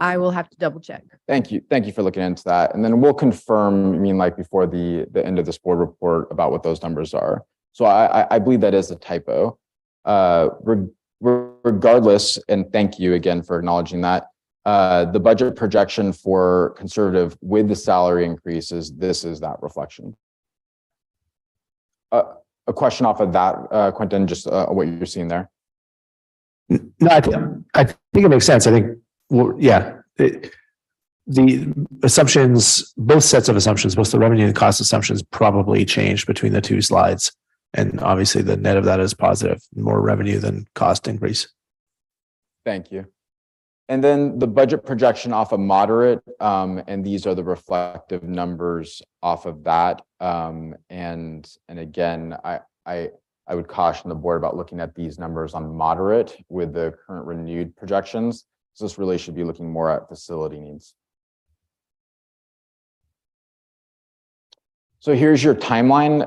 I will have to double check. Thank you. Thank you for looking into that. And then we'll confirm, I mean, like before the end of this board report about what those numbers are. So I believe that is a typo. Regardless, and thank you again for acknowledging that, the budget projection for conservative with the salary increases, this is that reflection. A question off of that, Quentin, just what you're seeing there. No, I think it makes sense. I think, well, yeah, the assumptions, both sets of assumptions, both the revenue and cost assumptions probably changed between the two slides. And obviously the net of that is positive, more revenue than cost increase. Thank you. And then the budget projection off of moderate, and these are the reflective numbers off of that. And again, I would caution the board about looking at these numbers on moderate with the current renewed projections. So this really should be looking more at facility needs. So here's your timeline.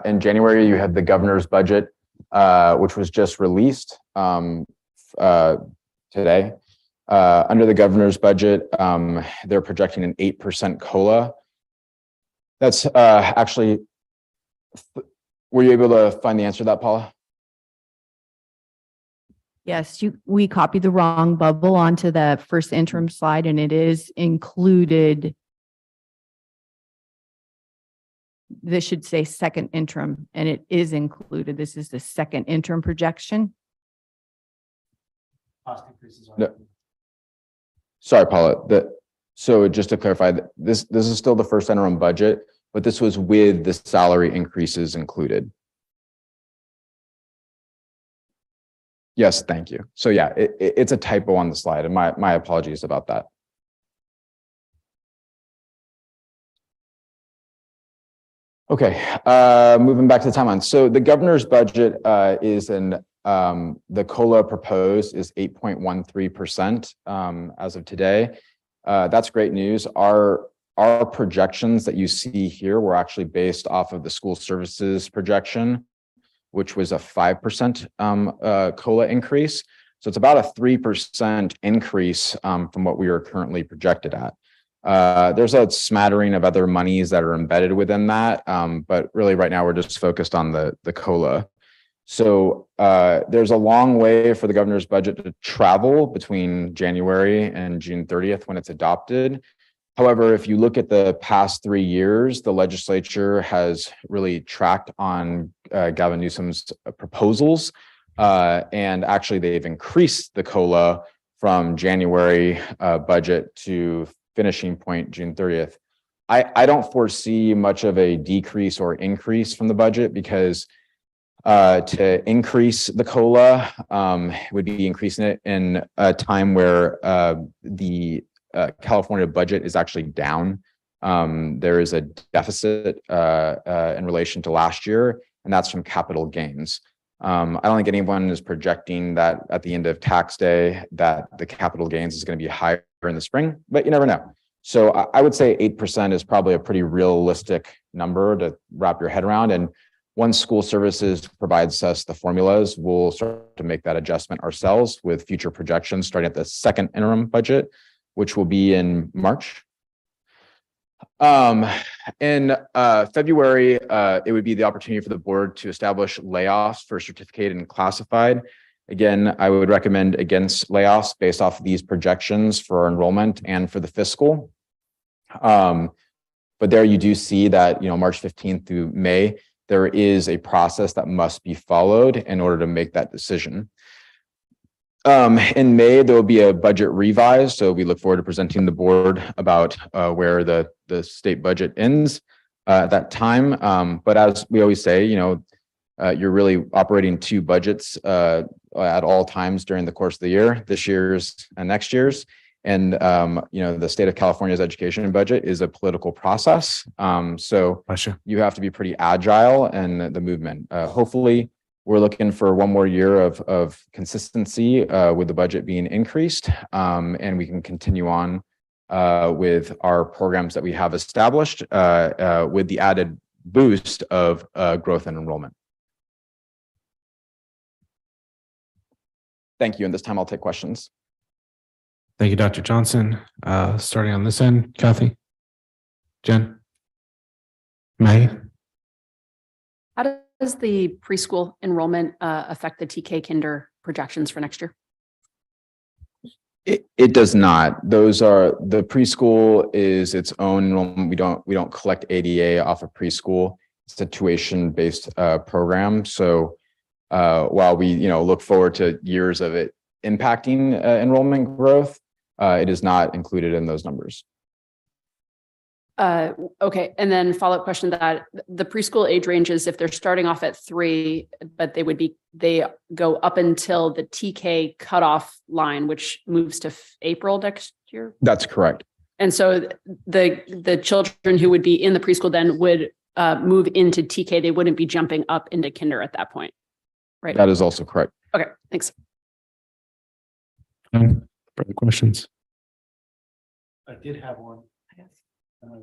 In January, you had the governor's budget, which was just released today. Under the governor's budget, they're projecting an 8% COLA. That's actually Were you able to find the answer to that, Paula? Yes, we copied the wrong bubble onto the first interim slide and it is included. This should say second interim and it is included. This is the second interim projection. No. Sorry, Paula. So just to clarify, this is still the first interim budget, but this was with the salary increases included. Yes, thank you. So yeah, it's a typo on the slide, and my apologies about that. Okay, moving back to the timeline. So the governor's budget is the COLA proposed is 8.13% as of today. That's great news. Our projections that you see here were actually based off of the school services projection, which was a 5% COLA increase. So it's about a 3% increase from what we are currently projected at. There's a smattering of other monies that are embedded within that, but really right now we're just focused on the COLA. So there's a long way for the governor's budget to travel between January and June 30th when it's adopted. However, if you look at the past 3 years, the legislature has really tracked on Gavin Newsom's proposals, and actually they've increased the COLA from January budget to finishing point June 30th. I don't foresee much of a decrease or increase from the budget because to increase the COLA would be increasing it in a time where the California budget is actually down. There is a deficit in relation to last year, and that's from capital gains. I don't think anyone is projecting that at the end of tax day that the capital gains is going to be higher in the spring, but you never know. So I would say 8% is probably a pretty realistic number to wrap your head around. And once school services provides us the formulas, we'll start to make that adjustment ourselves with future projections starting at the second interim budget, which will be in March. In February, it would be the opportunity for the board to establish layoffs for certificated and classified. Again, I would recommend against layoffs based off of these projections for our enrollment and for the fiscal. But there you do see that, March 15th through May, there is a process that must be followed in order to make that decision. In May, there will be a budget revise. So we look forward to presenting the board about where the state budget ends at that time. But as we always say, you're really operating two budgets at all times during the course of the year, this year's and next year's. And, the state of California's education budget is a political process. So you have to be pretty agile in the movement. Hopefully, we're looking for one more year of consistency with the budget being increased, and we can continue on with our programs that we have established with the added boost of growth and enrollment. Thank you. And this time I'll take questions. Thank you, Dr. Johnson. Starting on this end, Kathy, Jen, May. How does the preschool enrollment affect the TK Kinder projections for next year? It does not. Those are the preschool is its own enrollment. We don't collect ADA off of preschool. It's a tuition-based program. So while we look forward to years of it impacting enrollment growth, it is not included in those numbers. Okay. And then follow-up question to that, the preschool age ranges, if they're starting off at 3, but they go up until the TK cutoff line, which moves to April next year. That's correct. And so the children who would be in the preschool then would move into TK. They wouldn't be jumping up into kinder at that point. Right. That is also correct. Okay. Thanks. Further questions? I did have one.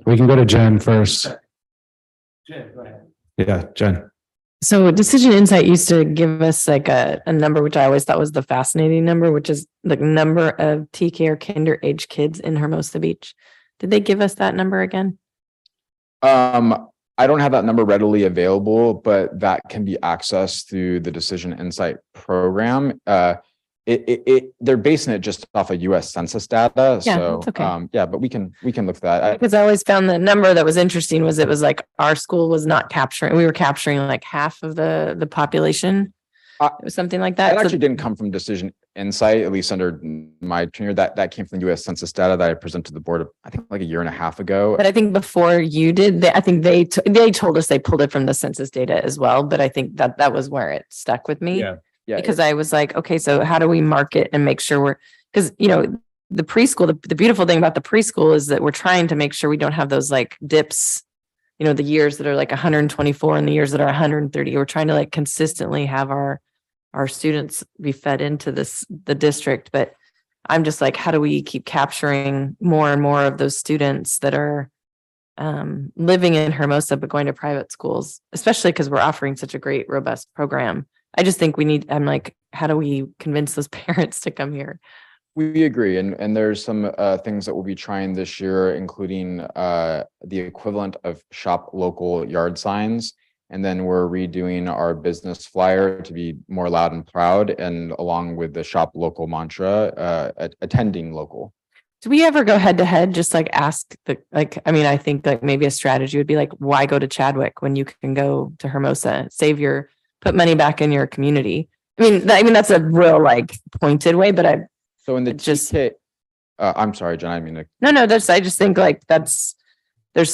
We can go to Jen first. Jen, go ahead. Yeah, Jen. So Decision Insight used to give us like a number, which I always thought was the fascinating number, which is the number of TK or kinder age kids in Hermosa Beach. Did they give us that number again? I don't have that number readily available, but that can be accessed through the Decision Insight program. They're basing it just off of US Census data. Yeah, So, that's okay. yeah, but we can look at that. Because I always found the number that was interesting was it was like our school was not capturing, we were capturing like half of the population. It was something like that. That So- actually didn't come from Decision Insight, at least under my tenure. That came from the US Census data that I presented to the board, I think like a year and a half ago. But I think before you did, I think they told us they pulled it from the census data as well. But I think that was where it stuck with me. Yeah, Because I was like, okay, so how do we market and make sure because, the preschool, the beautiful thing about the preschool is that we're trying to make sure we don't have those like dips, the years that are like 124 and the years that are 130. We're trying to like consistently have our students be fed into the district. But I'm just like, how do we keep capturing more and more of those students that are living in Hermosa, but going to private schools, especially because we're offering such a great, robust program. I just think I'm like, how do we convince those parents to come here? we agree. And there's some things that we'll be trying this year, including the equivalent of shop local yard signs. And then we're redoing our business flyer to be more loud and proud, and along with the shop local mantra, attending local. Do we ever go head to head? Just like ask I think like maybe a strategy would be like, why go to Chadwick when you can go to Hermosa? Put money back in your community. I mean, that's a real like pointed way, but So in the TK, I'm sorry, Jen, I mean to. No, I just think like there's,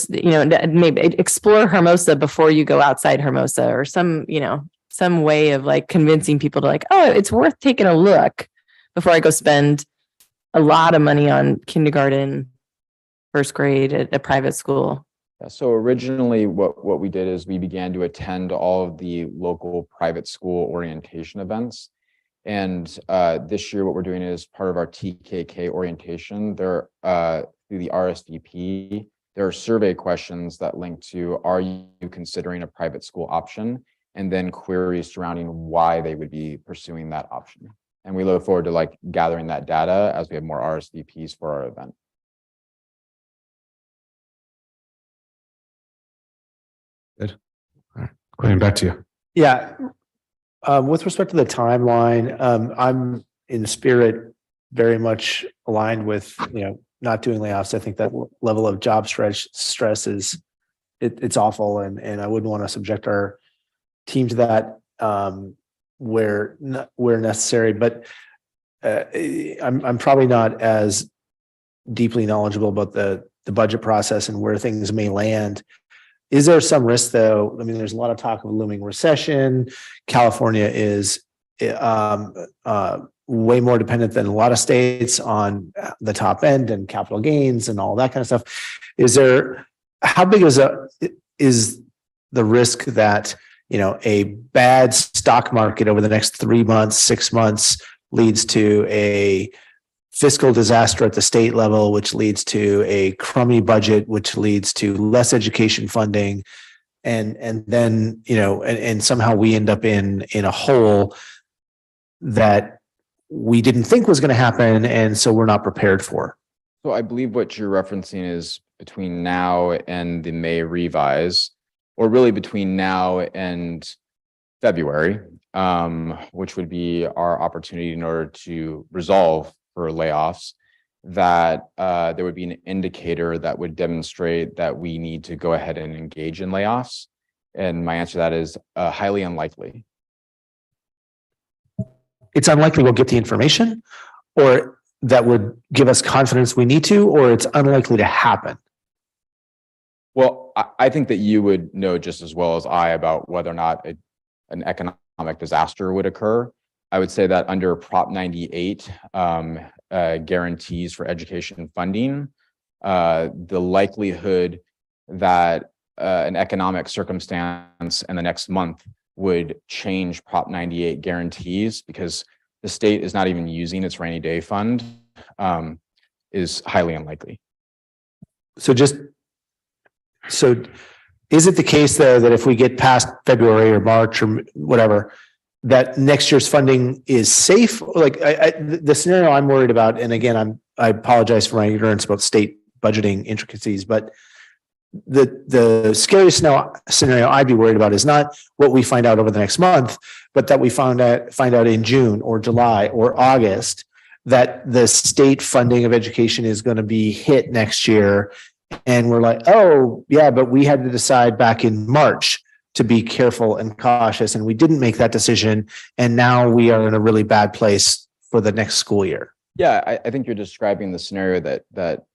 maybe explore Hermosa before you go outside Hermosa, or some way of like convincing people to like, oh, it's worth taking a look before I go spend a lot of money on kindergarten, first grade at a private school. Yeah, so originally what we did is we began to attend all of the local private school orientation events. And this year what we're doing is part of our TKK orientation. There through the RSVP, there are survey questions that link to, are you considering a private school option? And then queries surrounding why they would be pursuing that option. And we look forward to like gathering that data as we have more RSVPs for our event. Good. All right. Going back to you. Yeah. With respect to the timeline, I'm in spirit very much aligned with, not doing layoffs. I think that level of job stress is it's awful. And I wouldn't want to subject our team to that where necessary, but I'm probably not as deeply knowledgeable about the budget process and where things may land. Is there some risk though? I mean, there's a lot of talk of looming recession. California is way more dependent than a lot of states on the top end and capital gains and all that kind of stuff. How big is the risk that, a bad stock market over the next 3 months, 6 months leads to a fiscal disaster at the state level, which leads to a crummy budget, which leads to less education funding, and then and somehow we end up in a hole that we didn't think was going to happen, and so we're not prepared for. So I believe what you're referencing is between now and the May revise, or really between now and February, which would be our opportunity in order to resolve for layoffs, that there would be an indicator that would demonstrate that we need to go ahead and engage in layoffs. And my answer to that is highly unlikely. It's unlikely we'll get the information, or that would give us confidence we need to, or it's unlikely to happen. Well, I think that you would know just as well as I about whether or not an economic disaster would occur. I would say that under Prop 98 guarantees for education funding, the likelihood that an economic circumstance in the next month would change Prop 98 guarantees, because the state is not even using its rainy day fund, is highly unlikely. So is it the case though that if we get past February or March or whatever, that next year's funding is safe? Like the scenario I'm worried about, and again, I apologize for my ignorance about state budgeting intricacies, but the scariest scenario I'd be worried about is not what we find out over the next month, but that we find out in June or July or August that the state funding of education is going to be hit next year. And we're like, oh, yeah, but we had to decide back in March to be careful and cautious, and we didn't make that decision. And now we are in a really bad place for the next school year. Yeah, I think you're describing the scenario that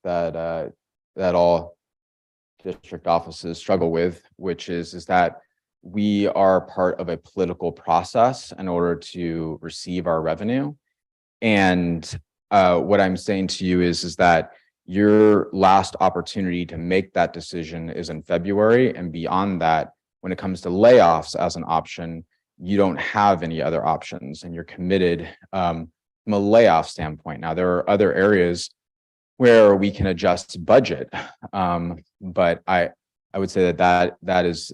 all district offices struggle with, which is that we are part of a political process in order to receive our revenue. And what I'm saying to you is that your last opportunity to make that decision is in February, and beyond that, when it comes to layoffs as an option, you don't have any other options, and you're committed from a layoff standpoint. Now, there are other areas where we can adjust budget, but I would say that is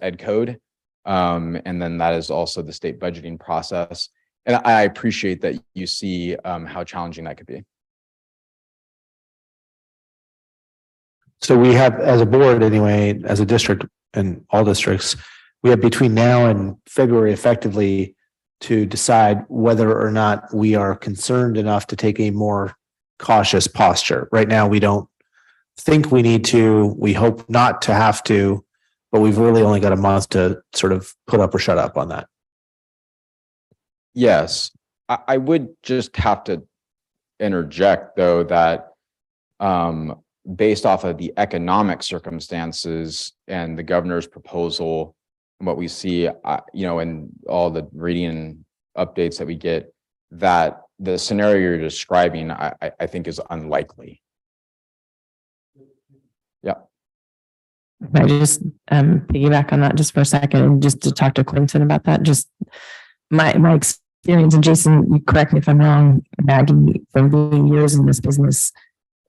ed code, and then that is also the state budgeting process. And I appreciate that you see how challenging that could be. So we have, as a board anyway, as a district and all districts, we have between now and February effectively to decide whether or not we are concerned enough to take a more cautious posture. Right now, we don't think we need to. We hope not to have to, but we've really only got a month to sort of put up or shut up on that. Yes, I would just have to interject, though, that based off of the economic circumstances and the governor's proposal, and what we see, in all the reading updates that we get, that the scenario you're describing, I think is unlikely. Yeah. I just piggyback on that just for a second, and just to talk to Clinton about that. Just my experience, and Jason, you correct me if I'm wrong, Maggie, from being years in this business,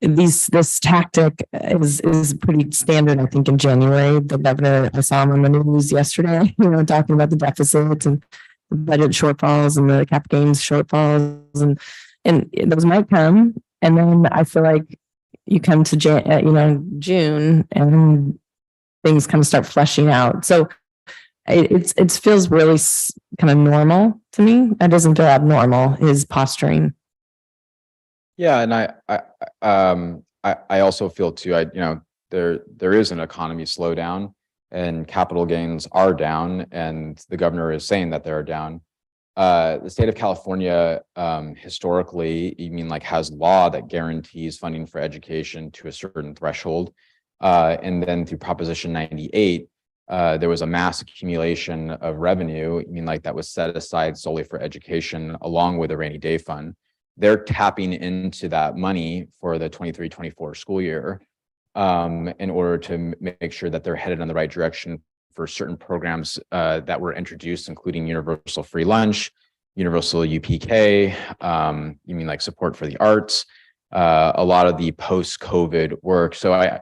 this tactic is pretty standard. I think in January, the governor, I saw him on the news yesterday, talking about the deficits and the budget shortfalls and the cap gains shortfalls, and those might come. And then I feel like you come to June and things kind of start fleshing out. So it feels really kind of normal to me. That doesn't feel abnormal, his posturing. Yeah, and I also feel too, there is an economy slowdown, and capital gains are down, and the governor is saying that they are down. The state of California historically, has law that guarantees funding for education to a certain threshold. And then through Proposition 98, there was a mass accumulation of revenue, that was set aside solely for education along with a rainy day fund. They're tapping into that money for the 23-24 school year in order to make sure that they're headed in the right direction for certain programs that were introduced, including universal free lunch, universal UPK, support for the arts, a lot of the post-COVID work. So I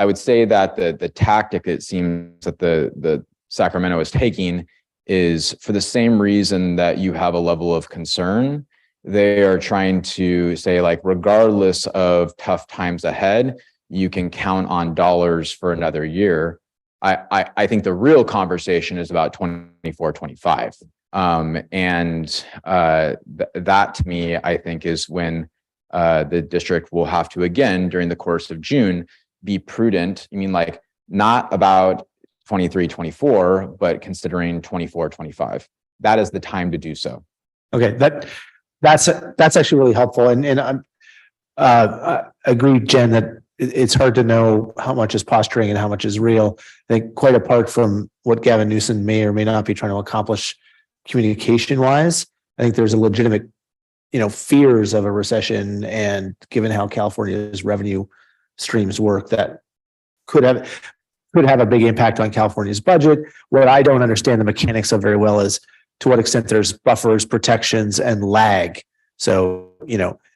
would say that the tactic it seems that the Sacramento is taking is for the same reason that you have a level of concern. They are trying to say, regardless of tough times ahead, you can count on dollars for another year. I think the real conversation is about 24-25. That to me, I think, is when the district will have to, again, during the course of June, be prudent. Not about 23-24, but considering 24-25. That is the time to do so. Okay, that's actually really helpful. And I agree, Jen, that it's hard to know how much is posturing and how much is real. I think quite apart from what Gavin Newsom may or may not be trying to accomplish communication wise, I think there's a legitimate, fears of a recession, and given how California's revenue streams work, that could have a big impact on California's budget. What I don't understand the mechanics of very well is to what extent there's buffers, protections, and lag. So,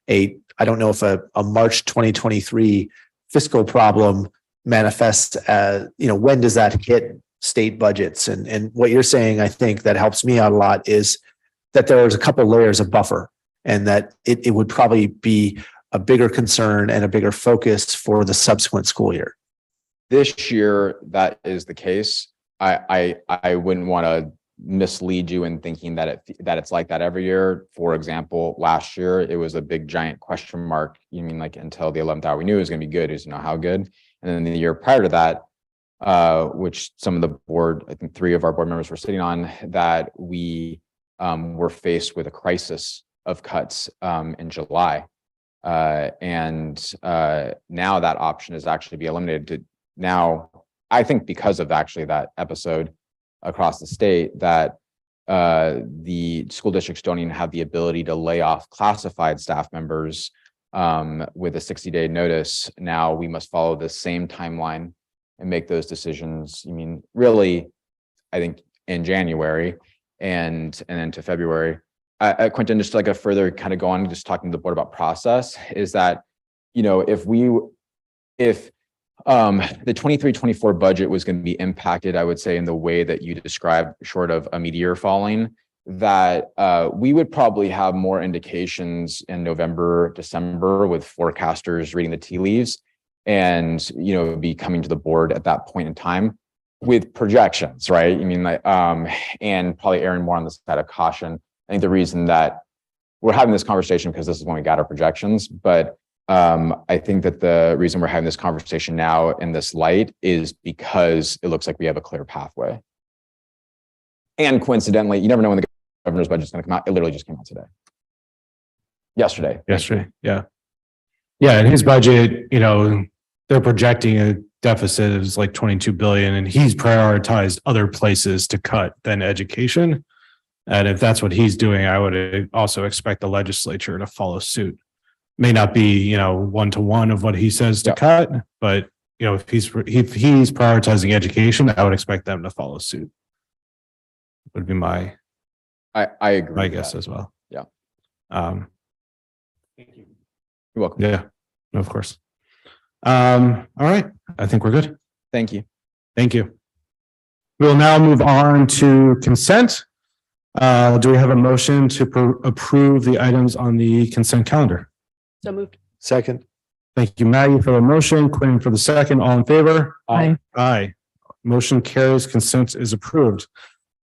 I don't know if a March 2023 fiscal problem manifests as, when does that hit state budgets? And what you're saying, I think that helps me out a lot, is that there's a couple layers of buffer, and that it would probably be a bigger concern and a bigger focus for the subsequent school year. This year, that is the case. I wouldn't want to mislead you in thinking that it's like that every year. For example, last year, it was a big giant question mark. You mean like until the 11th hour, we knew it was going to be good, is how good. And then the year prior to that, which some of the board, I think 3 of our board members were sitting on, that we were faced with a crisis of cuts in July. And now that option is actually be eliminated. Now, I think because of actually that episode across the state, that the school districts don't even have the ability to lay off classified staff members with a 60-day notice. Now we must follow the same timeline and make those decisions. I mean, really, I think in January and into February. Quentin, just like a further kind of go on, just talking to the board about process, is that, if the 23-24 budget was going to be impacted, I would say, in the way that you described, short of a meteor falling, that we would probably have more indications in November, December, with forecasters reading the tea leaves, and be coming to the board at that point in time with projections, right? I mean, and probably erring more on the side of caution. I think the reason that we're having this conversation, because this is when we got our projections, but I think that the reason we're having this conversation now in this light is because it looks like we have a clear pathway. And coincidentally, you never know when the governor's budget is going to come out. It literally just came out today. Yesterday. Yeah. Yeah. In his budget, they're projecting a deficit of like 22 billion, and he's prioritized other places to cut than education. And if that's what he's doing, I would also expect the legislature to follow suit. May not be, 1-to-1 of what he says to cut, but if he's prioritizing education, I would expect them to follow suit. Would be my I agree. My guess as well. Yeah. Thank you. You're welcome. Yeah, no, of course. All right. I think we're good. Thank you. Thank you. We'll now move on to consent. Do we have a motion to approve the items on the consent calendar? So moved. Second. Thank you, Maggie, for the motion, Quinn for the second. All in favor? Aye. Aye. Motion carries. Consent is approved.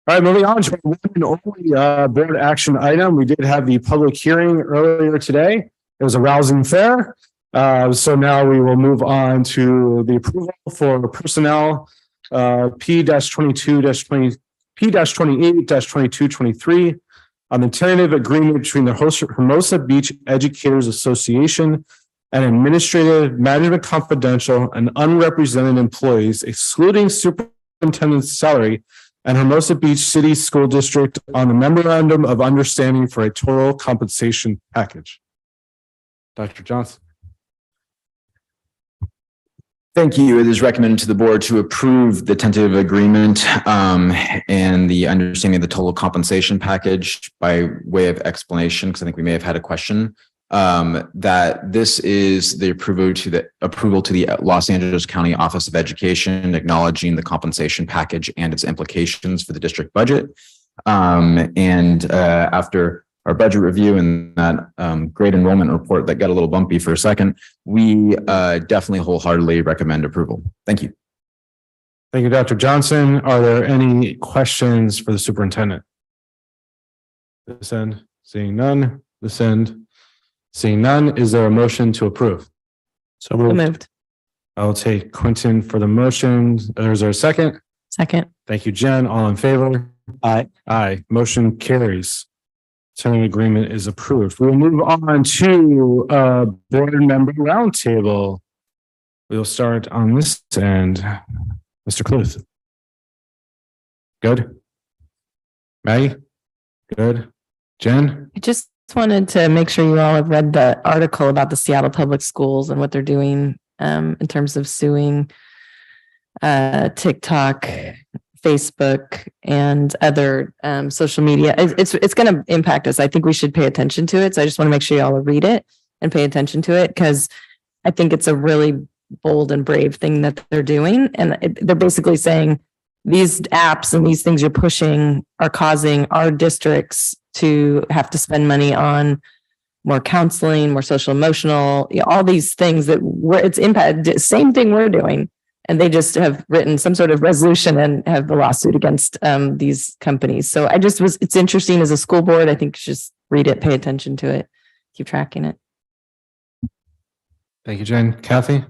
All right, moving on to our one and only board action item. We did have the public hearing earlier today. It was a rousing affair. So now we will move on to the approval for personnel P-28-2223 on the tentative agreement between the Hermosa Beach Educators Association and Administrative Management Confidential and unrepresented employees, excluding superintendent's salary, and Hermosa Beach City School District on the memorandum of understanding for a total compensation package. Dr. Johnson. Thank you. It is recommended to the board to approve the tentative agreement and the understanding of the total compensation package. By way of explanation, because I think we may have had a question, that this is the approval to the Los Angeles County Office of Education, acknowledging the compensation package and its implications for the district budget. After our budget review and that great enrollment report that got a little bumpy for a second, we definitely wholeheartedly recommend approval. Thank you. Thank you, Dr. Johnson. Are there any questions for the superintendent? This end, seeing none. This end, seeing none. Is there a motion to approve? So moved. I'll take Quentin for the motion. Is there a second? Second. Thank you, Jen. All in favor? Aye. Aye. Motion carries. Tentative agreement is approved. We will move on to board member roundtable. We'll start on this end. Mr. Cluth. Good. Maggie? Good. Jen? I just wanted to make sure you all have read the article about the Seattle Public Schools and what they're doing in terms of suing TikTok, Facebook, and other social media. It's going to impact us. I think we should pay attention to it. So I just want to make sure you all read it and pay attention to it, because I think it's a really bold and brave thing that they're doing. And they're basically saying these apps and these things you're pushing are causing our districts to have to spend money on more counseling, more social emotional, all these things that it's impact. Same thing we're doing. And they just have written some sort of resolution and have a lawsuit against these companies. So it's interesting as a school board. I think just read it, pay attention to it, keep tracking it. Thank you, Jane. Kathy?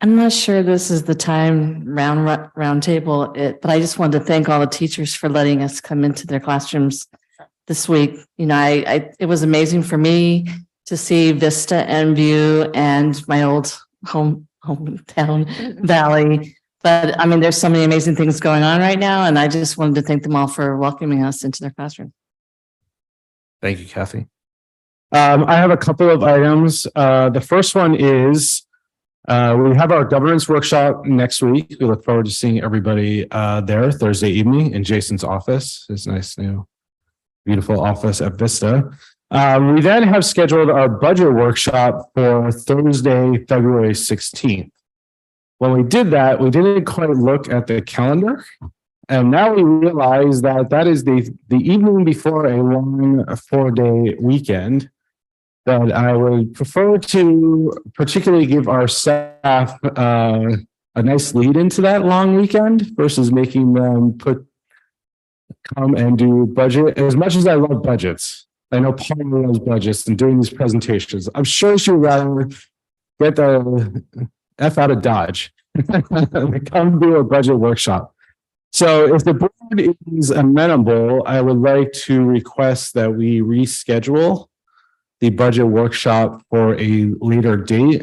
I'm not sure this is the time round table, but I just wanted to thank all the teachers for letting us come into their classrooms this week. You know, it was amazing for me to see Vista and View and my old hometown Valley. But I mean, there's so many amazing things going on right now, and I just wanted to thank them all for welcoming us into their classroom. Thank you, Kathy. I have a couple of items. The first one is we have our governance workshop next week. We look forward to seeing everybody there Thursday evening in Jason's office, his nice new beautiful office at Vista. We then have scheduled our budget workshop for Thursday, February 16th. When we did that, we didn't quite look at the calendar. And now we realize that that is the evening before a long 4-day weekend that I would prefer to particularly give our staff a nice lead into that long weekend versus making them come and do budget. As much as I love budgets, I know Paul loves budgets and doing these presentations. I'm sure she'd rather get the F out of Dodge and come do a budget workshop. So if the board is amenable, I would like to request that we reschedule the budget workshop for a later date.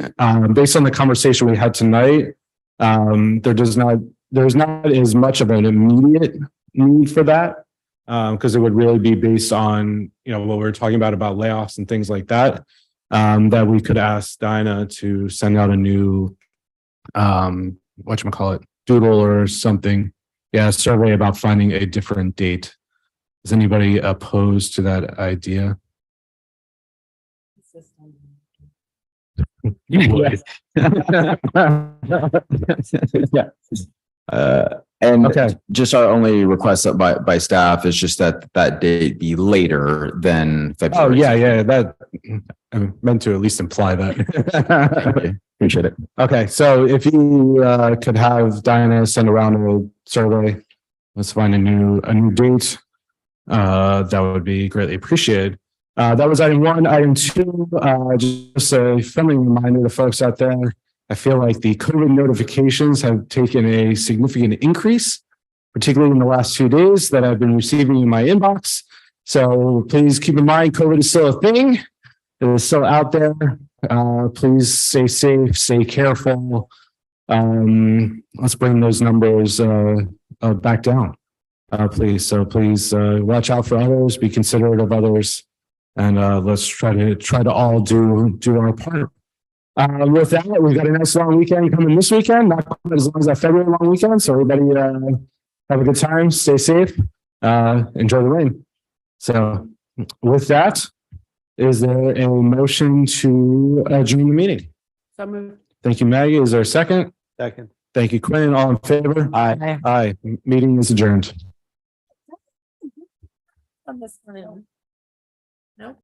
Based on the conversation we had tonight, there's not as much of an immediate need for that because it would really be based on what we were talking about layoffs and things like that. That we could ask Dinah to send out a new whatchamacallit, doodle or something. Yeah, a survey about finding a different date. Is anybody opposed to that idea? You would. Yeah. And Okay. just our only request by staff is just that date be later than February. Oh, yeah. That I meant to at least imply that. Okay. Appreciate it. Okay, so if you could have Diana send around a survey, let's find a new date. That would be greatly appreciated. That was item 1. Item 2, just a friendly reminder to folks out there. I feel like the COVID notifications have taken a significant increase, particularly in the last 2 days that I've been receiving in my inbox. So please keep in mind, COVID is still a thing. It is still out there. Please stay safe, stay careful. Let's bring those numbers back down, please. So please watch out for others, be considerate of others, and let's try to all do our part. With that, we've got a nice long weekend coming this weekend, not quite as long as that February long weekend. So everybody have a good time, stay safe, enjoy the rain. So with that, is there a motion to adjourn the meeting? So moved. Thank you, Maggie. Is there a second? Second. Thank you, Quinn. All in favor? Aye. Aye. Meeting is adjourned. On this one.